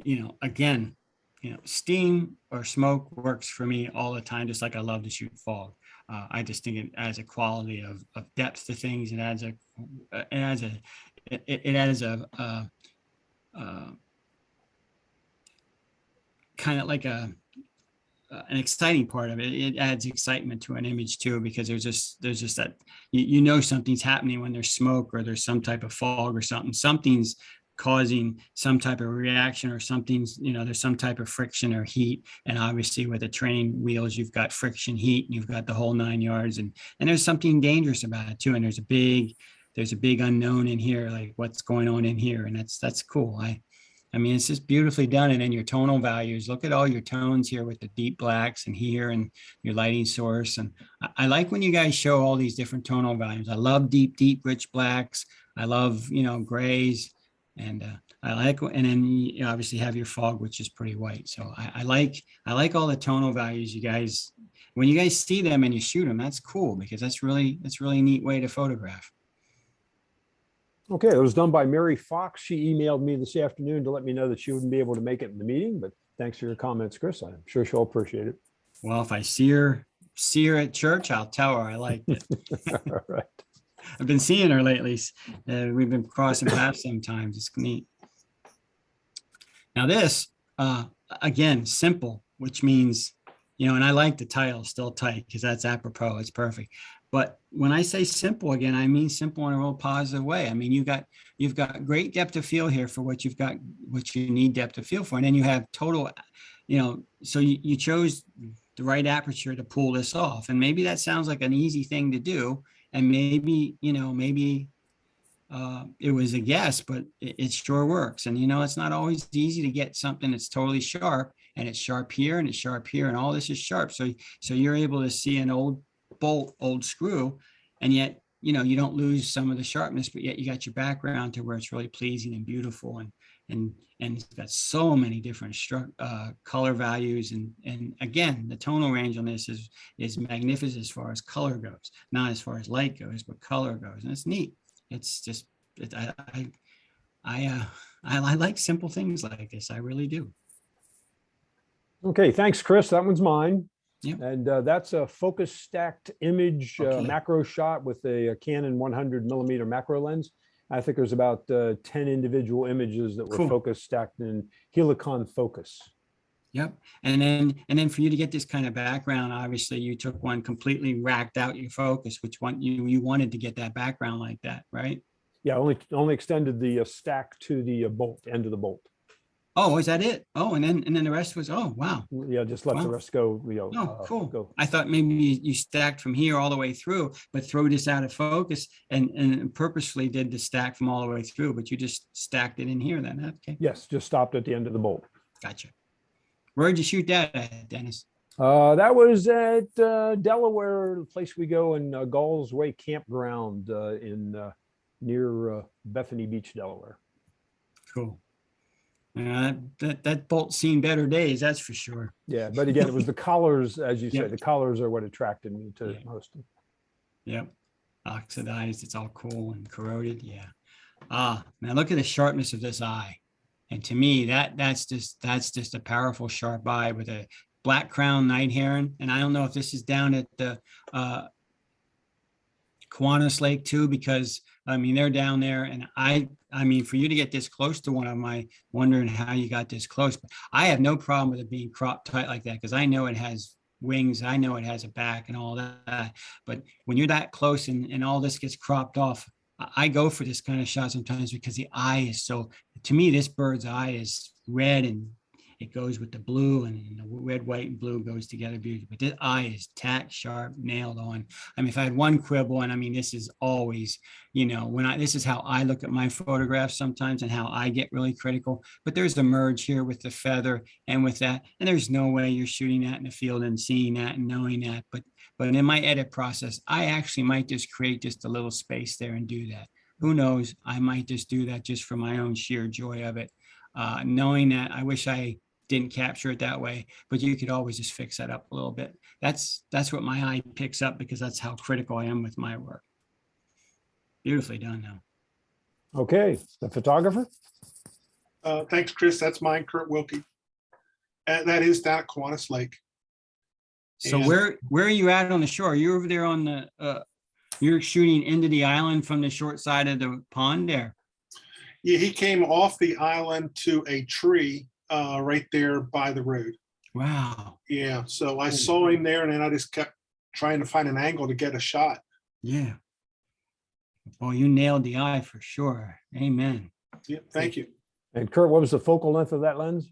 you know, again, you know, steam or smoke works for me all the time, just like I love to shoot fog. I just think it adds a quality of depth to things. It adds a kind of like an exciting part of it. It adds excitement to an image too, because there's just that, you know, something's happening when there's smoke or there's some type of fog or something's causing some type of reaction, or something's, you know, there's some type of friction or heat. And obviously with the train wheels, you've got friction, heat, and you've got the whole 9 yards, and there's something dangerous about it too. And there's a big unknown in here, like what's going on in here. And that's cool. I mean, it's just beautifully done. And then your tonal values, look at all your tones here with the deep blacks and here, and your lighting source. And I like when you guys show all these different tonal values. I love deep, rich blacks. I love, you know, grays. And I like, and then you obviously have your fog, which is pretty white. So I like all the tonal values, you guys. When you guys see them and you shoot them, that's cool, because that's really a neat way to photograph.
Okay, it was done by Mary Fox. She emailed me this afternoon to let me know that she wouldn't be able to make it in the meeting, but thanks for your comments, Chris. I'm sure she'll appreciate it.
Well, if I see her at church, I'll tell her I liked it.
All right.
I've been seeing her lately. We've been crossing paths sometimes. It's neat. Now this, again, simple, which means, you know, and I like the title Still Tight, because that's apropos. It's perfect. But when I say simple, again, I mean simple in a real positive way. I mean, you've got great depth of field here for what you need depth of field for. And then you have total, you know, so you chose the right aperture to pull this off. And maybe that sounds like an easy thing to do. And maybe, you know, it was a guess, but it sure works. And, you know, it's not always easy to get something that's totally sharp, and it's sharp here and it's sharp here, and all this is sharp. So you're able to see an old bolt, old screw, and yet, you know, you don't lose some of the sharpness, but yet you got your background to where it's really pleasing and beautiful. And it's got so many different color values. And again, the tonal range on this is magnificent as far as color goes, not as far as light goes, but color goes. And it's neat. It's just, I like simple things like this. I really do.
Okay, thanks, Chris. That one's mine.
Yep.
And that's a focus stacked image
Okay.
macro shot with a Canon 100mm macro lens. I think there's about 10 individual images that were
Cool.
focus stacked in Helicon focus.
Yep. And then for you to get this kind of background, obviously you took one completely racked out your focus, which one you wanted to get that background like that, right?
Yeah, only extended the stack to the bolt, end of the bolt.
Oh, is that it? Oh, and then the rest was, oh, wow.
Yeah, just let the
Wow.
rest go, you know.
Oh, cool.
Go.
I thought maybe you stacked from here all the way through, but throw this out of focus and purposely did the stack from all the way through, but you just stacked it in here then. Okay.
Yes, just stopped at the end of the bolt.
Gotcha. Where'd you shoot that at, Dennis?
That was at Delaware, the place we go in Gulls Way Campground near Bethany Beach, Delaware.
Cool. That bolt's seen better days, that's for sure.
Yeah, but again, it was the colors, as you say,
Yep.
the colors are what attracted me to
Yeah.
most.
Yep. Oxidized, it's all cool and corroded. Yeah. Now look at the sharpness of this eye. And to me, that's just a powerful sharp eye with a black crown night heron. And I don't know if this is down at the Kiwanis Lake too, because I mean, they're down there and I mean, for you to get this close to one of them, I wondering how you got this close. But I have no problem with it being cropped tight like that because I know it has wings. I know it has a back and all that. But when you're that close and all this gets cropped off, I go for this kind of shot sometimes because the eye is so, to me, this bird's eye is red and it goes with the blue, and the red, white, and blue goes together beautifully. But this eye is tack sharp, nailed on. I mean, if I had one quibble, and I mean, this is always, you know, this is how I look at my photographs sometimes and how I get really critical. But there's a merge here with the feather and with that, and there's no way you're shooting that in the field and seeing that and knowing that. But in my edit process, I actually might just create just a little space there and do that. Who knows? I might just do that just for my own sheer joy of it. Knowing that I wish I didn't capture it that way, but you could always just fix that up a little bit. That's what my eye picks up because that's how critical I am with my work. Beautifully done though.
Okay, the photographer.
Thanks, Chris. That's mine, Kurt Wilkie. That is down at Kiwanis Lake.
So
And-
where are you at on the shore? You're over there on the, you're shooting into the island from the short side of the pond there.
Yeah, he came off the island to a tree right there by the road.
Wow.
Yeah, so I saw him there and then I just kept trying to find an angle to get a shot.
Yeah. Well, you nailed the eye for sure. Amen.
Yeah, thank you.
And Kurt, what was the focal length of that lens?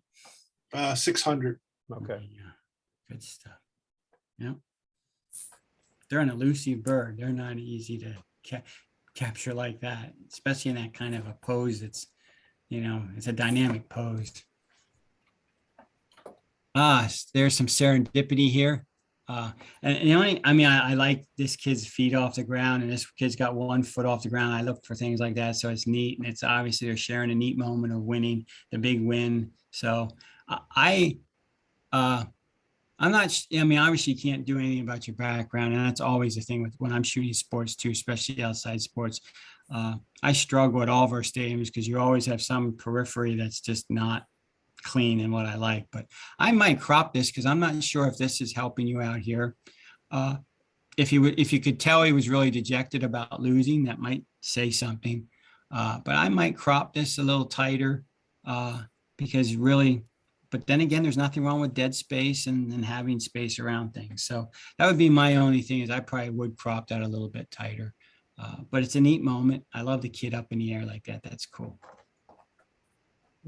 600.
Okay.
Yeah. Good stuff. Yeah. They're an elusive bird. They're not easy to capture like that, especially in that kind of a pose. It's, you know, it's a dynamic pose. There's some serendipity here. And the only, I mean, I like this kid's feet off the ground and this kid's got 1 foot off the ground. I look for things like that. So it's neat. And it's obviously they're sharing a neat moment of winning the big win. So I'm not, I mean, obviously you can't do anything about your background. And that's always the thing with when I'm shooting sports too, especially outside sports. I struggle at all of our stadiums because you always have some periphery that's just not clean and what I like, but I might crop this because I'm not sure if this is helping you out here. If you could tell he was really dejected about losing, that might say something. But I might crop this a little tighter because really, but then again, there's nothing wrong with dead space and having space around things. So that would be my only thing is I probably would crop that a little bit tighter. But it's a neat moment. I love the kid up in the air like that. That's cool.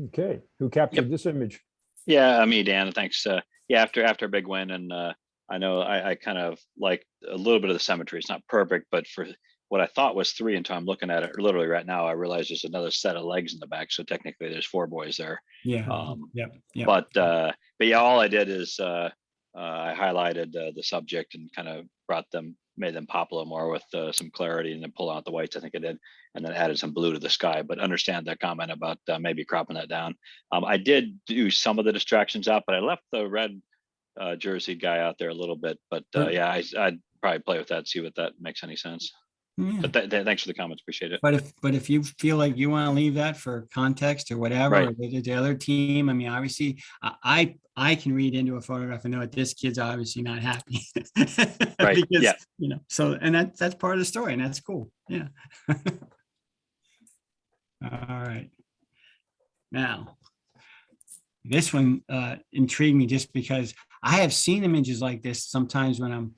Okay, who captured this image?
Yeah, me, Dan. Thanks. Yeah, after a big win, and I know I kind of like a little bit of the symmetry. It's not perfect, but for what I thought was 3 until I'm looking at it literally right now, I realize there's another set of legs in the back. So technically, there's 4 boys there.
Yeah. Yep.
But yeah, all I did is I highlighted the subject and kind of made them pop a little more with some clarity, and then pull out the whites. I think I did, and then added some blue to the sky. But understand that comment about maybe cropping that down. I did do some of the distractions out, but I left the red jersey guy out there a little bit. But yeah, I'd probably play with that, see what that makes any sense.
Yeah.
But thanks for the comments, appreciate it.
But if you feel like you want to leave that for context or whatever,
Right.
or the other team, I mean, obviously, I can read into a photograph and know that this kid's obviously not happy.
Right.
Because,
Yeah.
you know, so and that's part of the story, and that's cool. Yeah. All right. Now, this one intrigued me just because I have seen images like this sometimes when I'm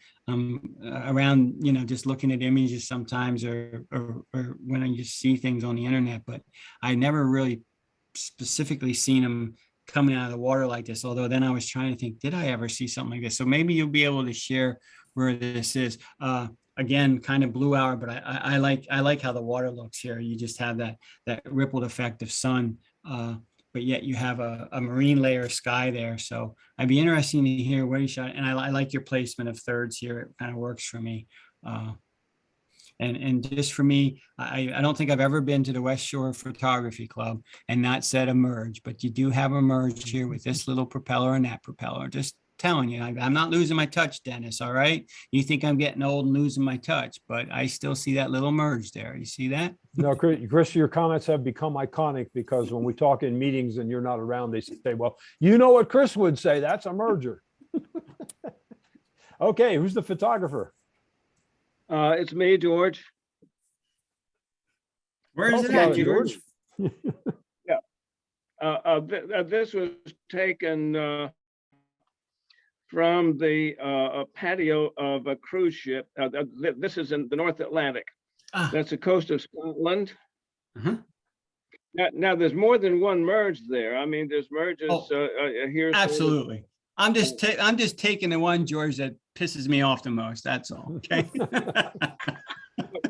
around, you know, just looking at images sometimes or when I just see things on the internet, but I never really specifically seen them coming out of the water like this. Although then I was trying to think, did I ever see something like this? So maybe you'll be able to share where this is. Again, kind of blue hour, but I like how the water looks here. You just have that rippled effect of sun. But yet you have a marine layer of sky there. So I'd be interested to hear where you shot. And I like your placement of thirds here. It kind of works for me. And just for me, I don't think I've ever been to the West Shore Photography Club and not said a merge, but you do have a merge here with this little propeller and that propeller. Just telling you, I'm not losing my touch, Dennis. All right. You think I'm getting old and losing my touch, but I still see that little merge there. You see that?
No, Chris, your comments have become iconic because when we talk in meetings and you're not around, they say, well, you know what Chris would say, that's a merger. Okay, who's the photographer?
It's me, George.
Where
Tell
is
us
it
about
at,
it,
George?
This was taken from the patio of a cruise ship. This is in the North Atlantic.
Ah,
That's the coast of Scotland.
uh-huh.
Now, there's more than one merge there. I mean, there's merges
Oh,
here.
absolutely. I'm just taking the one, George, that pisses me off the most. That's all. Okay.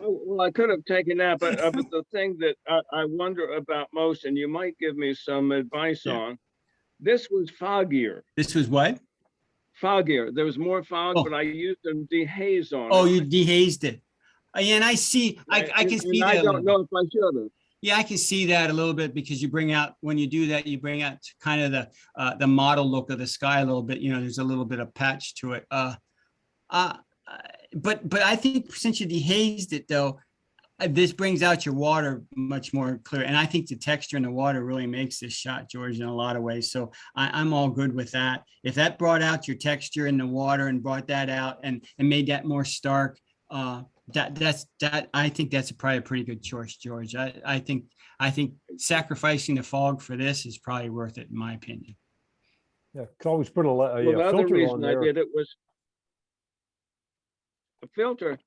Well, I could have taken that, but the thing that I wonder about most, and you might give me some advice
Yeah.
on, this was foggier.
This was what?
Foggier. There was more fog,
Oh.
but I used a dehaze on
Oh,
it.
you dehazed it. Yeah, and I see, I can see
And
that.
I
a little
don't know if I should have.
Yeah, I can see that a little bit because you bring out, when you do that, you bring out kind of the model look of the sky a little bit. You know, there's a little bit of patch to it. But I think since you dehazed it though, this brings out your water much more clear. And I think the texture in the water really makes this shot, George, in a lot of ways. So I'm all good with that. If that brought out your texture in the water and brought that out and made that more stark, I think that's probably a pretty good choice, George. I think sacrificing the fog for this is probably worth it, in my opinion.
Yeah, could always put a
Well, the other
filter on
reason I
there.
did it was a filter.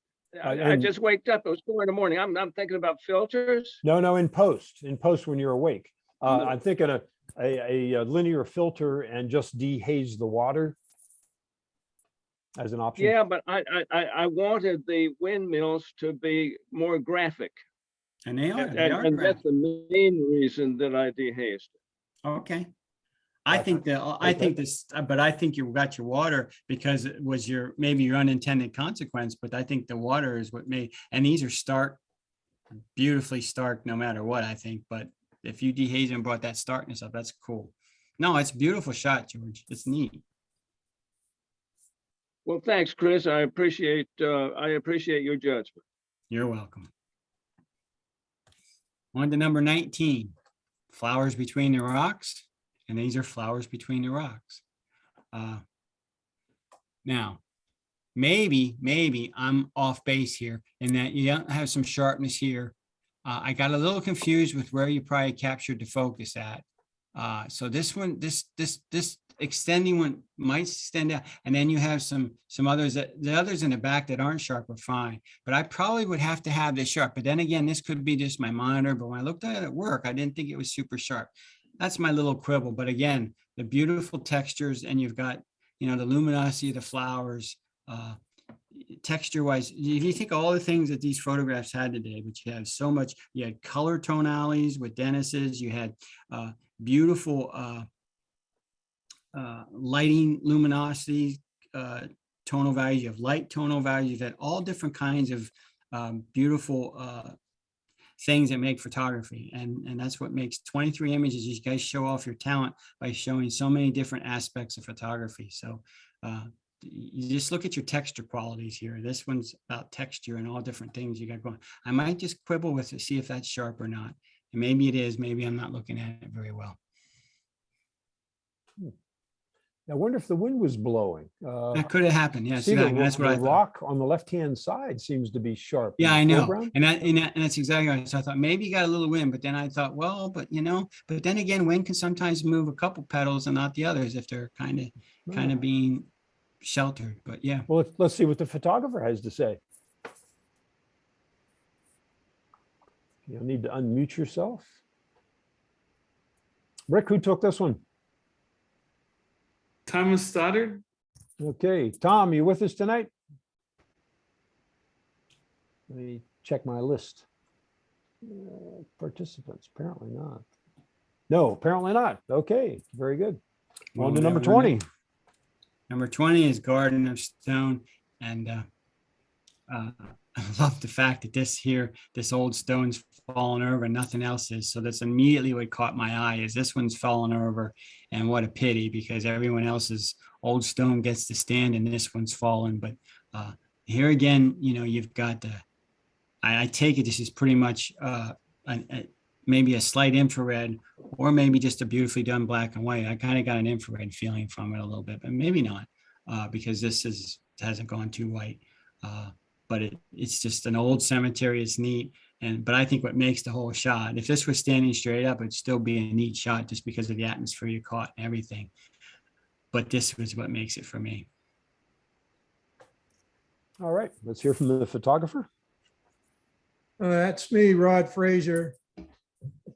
I
and-
just waked up. It was 4 a.m. I'm thinking about filters.
No, in post when you're awake.
No.
I'm thinking a linear filter and just dehaze the water as an option.
Yeah, but I wanted the windmills to be more graphic.
And they are.
And that's the main reason that I dehazed.
Okay. I think but I think you got your water because it was maybe your unintended consequence, but I think the water is what made, and these are stark, beautifully stark no matter what, I think. But if you dehaze and brought that starkness up, that's cool. No, it's a beautiful shot, George. It's neat.
Well, thanks, Chris. I appreciate your judgment.
You're welcome. On to number 19, flowers between the rocks. And these are flowers between the rocks. Now, maybe I'm off base here in that you don't have some sharpness here. I got a little confused with where you probably captured the focus at. So this one, this extending one might stand out, and then you have some others the others in the back that aren't sharp are fine. But I probably would have to have this sharp. But then again, this could be just my monitor. But when I looked at it at work, I didn't think it was super sharp. That's my little quibble. But again, the beautiful textures, and you've got, the luminosity of the flowers, texture wise. If you think all the things that these photographs had today, but you had so much, you had color tonalities with Dennis's, you had beautiful lighting, luminosity, tonal values, you have light tonal values, you've had all different kinds of beautiful things that make photography. And that's what makes 23 images. You guys show off your talent by showing so many different aspects of photography. So you just look at your texture qualities here. This one's about texture and all different things you got going. I might just quibble with it, see if that's sharp or not. And maybe it is, maybe I'm not looking at it very well.
I wonder if the wind was blowing.
That could have happened. Yes,
See,
exactly. That's what I
the
thought.
rock on the left-hand side seems to be sharp. in
Yeah,
the
I know.
foreground.
And that's exactly right. So I thought maybe you got a little wind, but then I thought, well, but then again, wind can sometimes move a couple petals and not the others if they're kind of being sheltered. But yeah.
Well, let's see what the photographer has to say. You'll need to unmute yourself. Rick, who took this one?
Thomas Stoddard.
Okay, Tom, you with us tonight? Let me check my list. Participants, apparently not. No, apparently not. Okay, very good. On to number 20.
Number 20 is Garden of Stone. And I love the fact that this old stone's fallen over and nothing else is. So that's immediately what caught my eye is this one's fallen over. And what a pity, because everyone else's old stone gets to stand and this one's fallen. But here again, you've got I take it this is pretty much maybe a slight infrared or maybe just a beautifully done black and white. I kind of got an infrared feeling from it a little bit, but maybe not because this hasn't gone too white. but it's just an old cemetery. It's neat. But I think what makes the whole shot, if this was standing straight up, it'd still be a neat shot just because of the atmosphere you caught and everything. But this was what makes it for me.
All right, let's hear from the photographer.
That's me, Rod Frazier.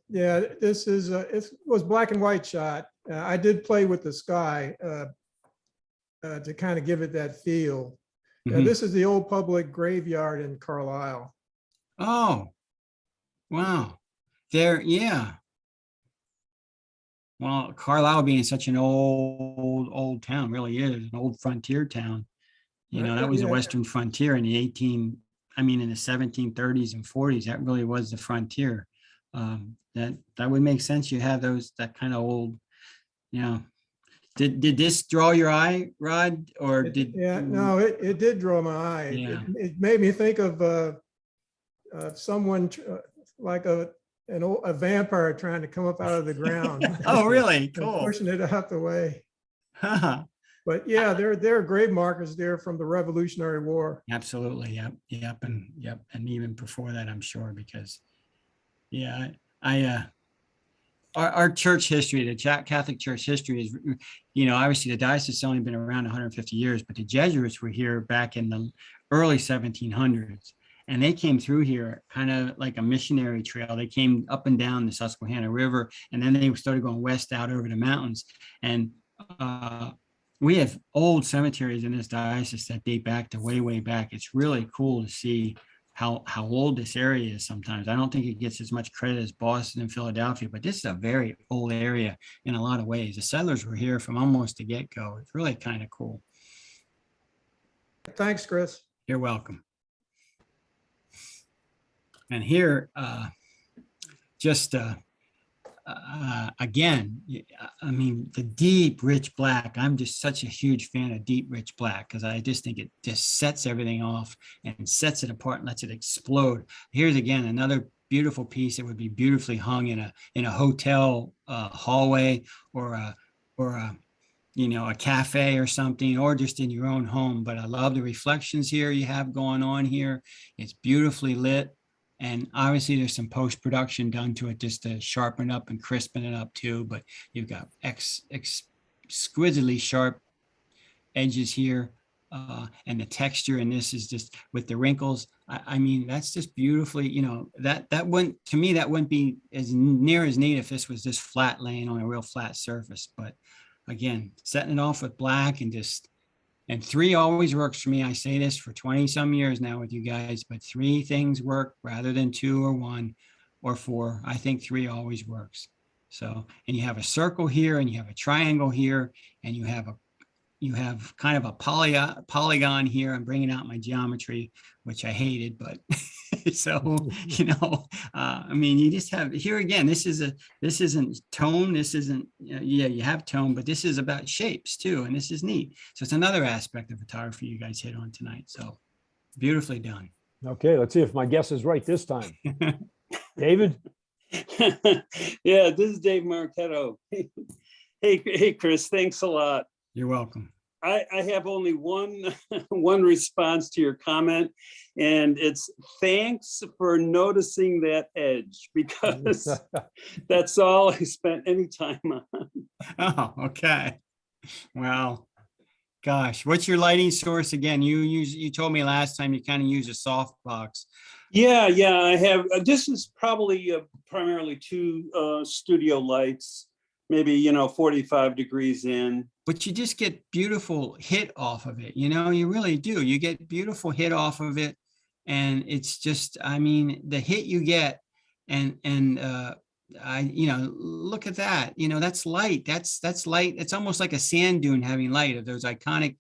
Yeah, this is, it was black and white shot. I did play with the sky to kind of give it that feel.
Mhm.
This is the old public graveyard in Carlisle.
Oh, wow. There, yeah. Well, Carlisle being such an old town really is an old frontier town. You know, that was the
Yeah.
Western frontier in the in the 1730s and 40s. That really was the frontier. That would make sense. You have that kind of old, you know. Did this draw your eye, Rod? Or did
No, it did draw my eye.
Yeah.
It made me think of someone like a vampire trying to come up out of the ground.
Oh, really?
And
Cool.
pushing it out the way.
Haha.
But yeah, there are grave markers there from the Revolutionary War.
Absolutely. Yep. And even before that, I'm sure, because our church history, the Catholic Church history is, obviously the diocese has only been around 150 years, but the Jesuits were here back in the early 1700s. And they came through here kind of like a missionary trail. They came up and down the Susquehanna River, and then they started going west out over the mountains. And we have old cemeteries in this diocese that date back to way back. It's really cool to see how old this area is sometimes. I don't think it gets as much credit as Boston and Philadelphia, but this is a very old area in a lot of ways. The settlers were here from almost the get-go. It's really kind of cool.
Thanks, Chris.
You're welcome. And here, again, I mean, the deep, rich black. I'm just such a huge fan of deep, rich black because I just think it just sets everything off and sets it apart and lets it explode. Here's again another beautiful piece that would be beautifully hung in a hotel hallway or a cafe or something, or just in your own home. But I love the reflections here you have going on here. It's beautifully lit. And obviously there's some post-production done to it just to sharpen up and crispen it up too. But you've got exquisitely sharp edges here. And the texture, and this is just with the wrinkles. I mean, that's just beautifully, that wouldn't, to me, that wouldn't be as near as neat if this was just flat laying on a real flat surface. But again, setting it off with black and 3 always works for me. I say this for 20 some years now with you guys, but 3 things work rather than 2 or 1 or 4. I think 3 always works. So, and you have a circle here and you have a triangle here and you have kind of a polygon here. I'm bringing out my geometry, which I hated, but so, I mean, you just have here again, this isn't tone. This isn't, you have tone, but this is about shapes too. And this is neat. So it's another aspect of photography you guys hit on tonight. So beautifully done.
Okay, let's see if my guess is right this time. David?
Yeah, this is Dave Marchetto. Hey, Chris, thanks a lot.
You're welcome.
I have only one response to your comment, and it's thanks for noticing that edge, because that's all I spent any time on.
Oh, okay. Well, gosh, what's your lighting source again? You told me last time you kind of use a softbox.
Yeah, I have. This is probably primarily 2 studio lights, maybe 45 degrees in.
But you just get beautiful hit off of it. You really do. You get beautiful hit off of it. And it's just, I mean, the hit you get and look at that, that's light. That's light. It's almost like a sand dune having light, of those iconic,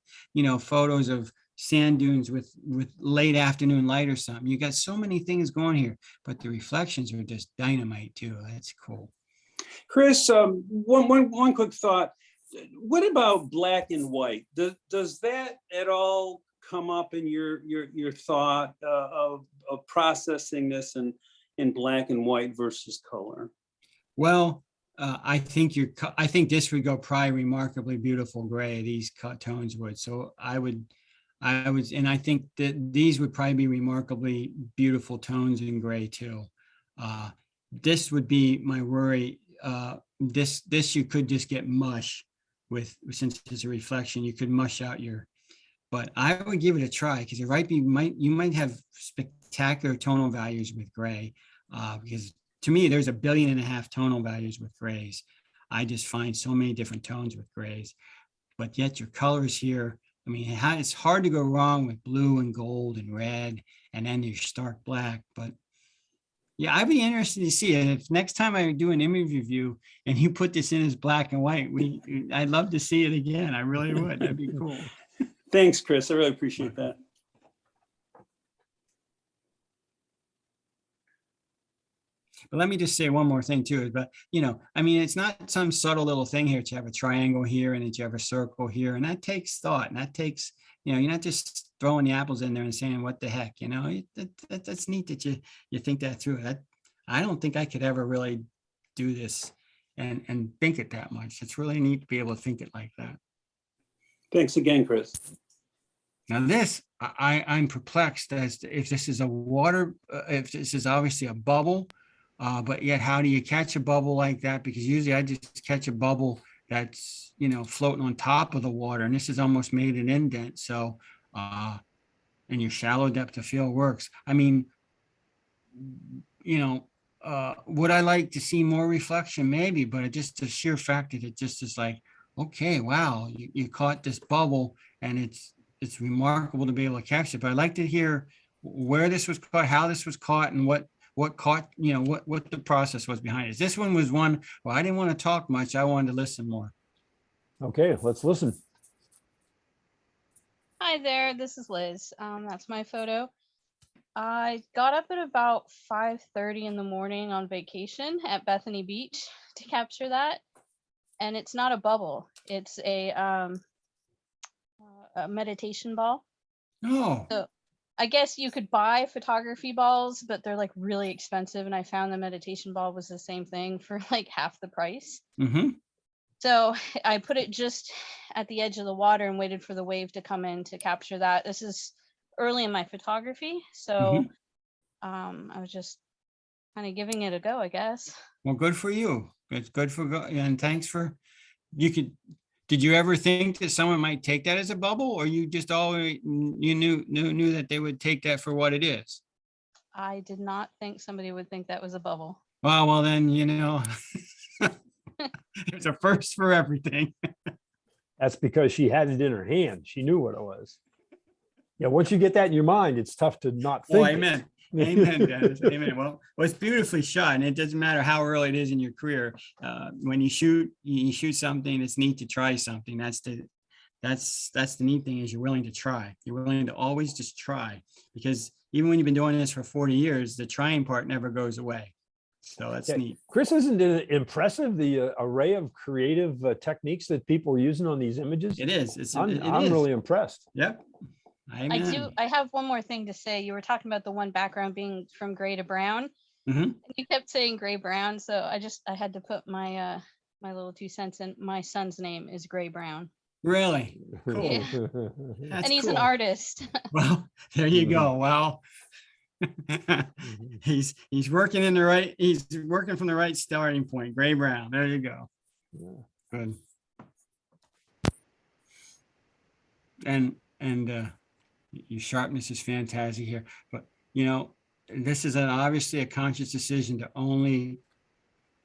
photos of sand dunes with late afternoon light or something. You got so many things going here, but the reflections are just dynamite too. That's cool.
Chris, one quick thought. What about black and white? Does that at all come up in your thought of processing this in black and white versus color?
Well, I think this would go probably remarkably beautiful gray. These tones would. So I would and I think that these would probably be remarkably beautiful tones in gray too. This would be my worry. This you could just get mush with, since it's a reflection, you could mush out your, but I would give it a try because you might have spectacular tonal values with gray. Because to me, there's 1.5 billion tonal values with grays. I just find so many different tones with grays, but yet your colors here, I mean, it's hard to go wrong with blue and gold and red, and then your stark black. But yeah, I'd be interested to see it. If next time I do an image review and you put this in as black and white, I'd love to see it again. I really would. That'd be cool.
Thanks, Chris. I really appreciate that.
But let me just say one more thing too, but I mean, it's not some subtle little thing here that you have a triangle here and that you have a circle here, and that takes thought, and that takes, you're not just throwing the apples in there and saying, what the heck, that's neat that you think that through. I don't think I could ever really do this and think it that much. It's really neat to be able to think it like that.
Thanks again, Chris.
Now this, I'm perplexed as to if this is a water, if this is obviously a bubble, but yet how do you catch a bubble like that? Because usually I just catch a bubble that's, floating on top of the water, and this has almost made an indent. So, and your shallow depth of field works. I mean, would I like to see more reflection? Maybe, but it just the sheer fact that it just is like, okay, wow, you caught this bubble, and it's remarkable to be able to capture it. But I'd like to hear where this was caught, how this was caught, and what caught, what the process was behind it. This one was one, well, I didn't want to talk much. I wanted to listen more.
Okay, let's listen.
Hi there, this is Liz. That's my photo. I got up at about 5:30 in the morning on vacation at Bethany Beach to capture that. And it's not a bubble. It's a meditation ball.
Oh.
So I guess you could buy photography balls, but they're like really expensive. And I found the meditation ball was the same thing for like half the price.
Mm-hmm.
So I put it just at the edge of the water and waited for the wave to come in to capture that. This is early in my photography. So I was just kind of giving it a go, I guess.
Well, good for you. It's good for, and thanks for, did you ever think that someone might take that as a bubble, or you just always, you knew that they would take that for what it is?
I did not think somebody would think that was a bubble.
Well, then, there's a first for everything.
That's because she had it in her hand. She knew what it was. Yeah, once you get that in your mind, it's tough to not think.
Oh, amen. Amen, Dennis. Amen. Well, it's beautifully shot, and it doesn't matter how early it is in your career. When you shoot something, it's neat to try something. That's the neat thing, is you're willing to try. You're willing to always just try, because even when you've been doing this for 40 years, the trying part never goes away. So that's neat.
Chris, isn't it impressive, the array of creative techniques that people are using on these images?
It is.
I'm really impressed.
Yep. Amen.
I have one more thing to say. You were talking about the one background being from gray to brown.
Mm-hmm.
You kept saying gray brown, so I had to put my my little 2 cents in. My son's name is Gray Brown.
Really? Cool.
Yeah. And he's an artist.
Well, there you go. Well, he's working from the right starting point. Gray Brown. There you go. Good. And your sharpness is fantastic here, but this is obviously a conscious decision to only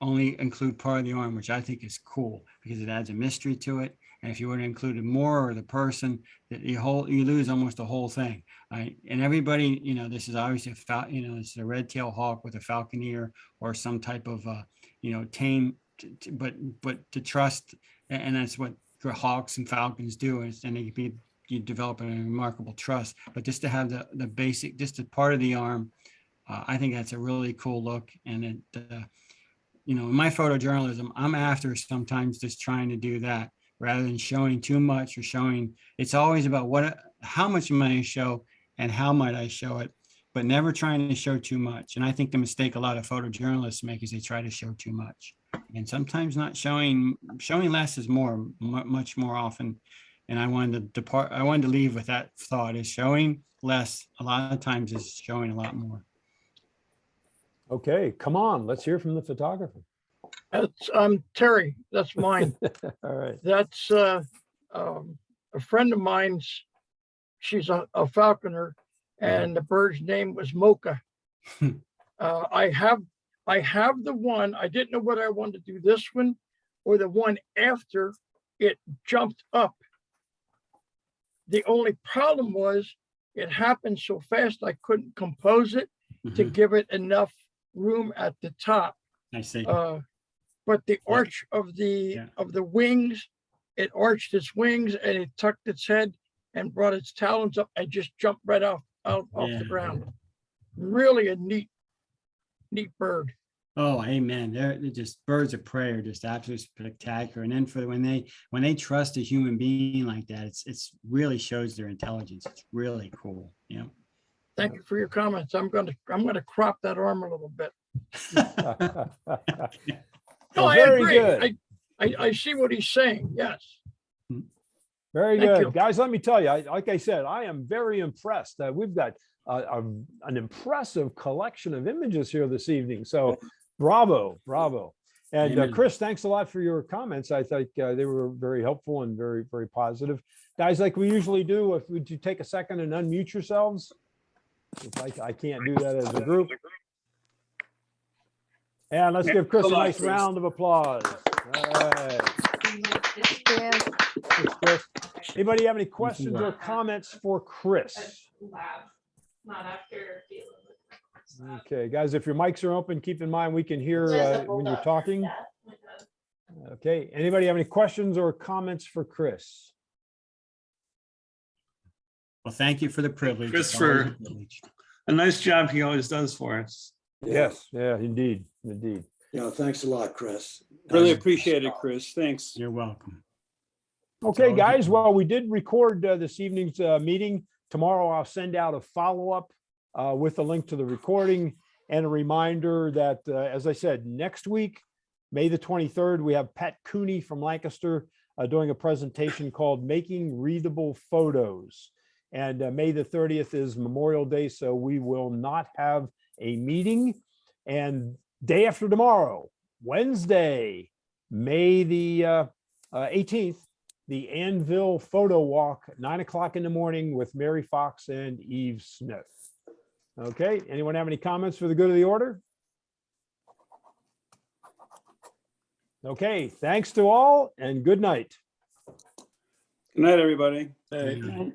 include part of the arm, which I think is cool, because it adds a mystery to it. And if you would have included more, or the person, that you lose almost the whole thing. And everybody, this is obviously it's a red-tailed hawk with a falcon ear, or some type of tame, but to trust, and that's what hawks and falcons do, and they can be. You develop a remarkable trust, but just to have the basic, just a part of the arm, I think that's a really cool look. And in my photojournalism, I'm after sometimes just trying to do that rather than showing too much, or showing. It's always about how much am I going to show and how might I show it, but never trying to show too much. And I think the mistake a lot of photojournalists make is they try to show too much, and sometimes not showing less is more, much more often. And I wanted to leave with that thought, is showing less a lot of times is showing a lot more.
Okay, come on, let's hear from the photographer.
That's Terry. That's mine.
All right.
That's a friend of mine's. She's a falconer, and the bird's name was Mocha. I have the one. I didn't know whether I wanted to do this one or the one after it jumped up. The only problem was it happened so fast I couldn't compose it to give it enough room at the top.
I see.
But the arch of the wings, it arched its wings and it tucked its head and brought its talons up and just jumped right off the ground. Really a neat bird.
Oh, amen. They're just birds of prey are just absolutely spectacular. And then when they trust a human being like that, it's really shows their intelligence. It's really cool. Yeah.
Thank you for your comments. I'm gonna crop that arm a little bit. No, I
very
agree.
good.
I see what he's saying. Yes.
Very
Thank
good.
you.
Guys, let me tell you, like I said, I am very impressed. We've got an impressive collection of images here this evening. So bravo. And
Amen.
Chris, thanks a lot for your comments. I think they were very helpful and very, very positive. Guys, like we usually do, would you take a second and unmute yourselves? If I can't do that as a group. And let's give Chris a nice round of applause. All right. Thanks, Chris. Anybody have any questions or comments for Chris? Okay, guys, if your mics are open, keep in mind we can hear when you're talking. Okay, anybody have any questions or comments for Chris?
Well, thank you for the privilege.
Chris,
It's always
for
a privilege.
a nice job he always does for us.
Yes, yeah, indeed.
Yeah, thanks a lot, Chris.
Really appreciate it, Chris. Thanks.
You're welcome.
Okay, guys, well, we did record this evening's meeting. Tomorrow I'll send out a follow-up with a link to the recording and a reminder that, as I said, next week, May the 23rd, we have Pat Cooney from Lancaster doing a presentation called Making Readable Photos. And May the 30th is Memorial Day, so we will not have a meeting. And day after tomorrow, Wednesday, May the 18th, the Anvil Photo Walk, 9 o'clock in the morning with Mary Fox and Eve Smith. Okay, anyone have any comments for the good of the order? Okay, thanks to all and good night.
Good night, everybody.
Good night.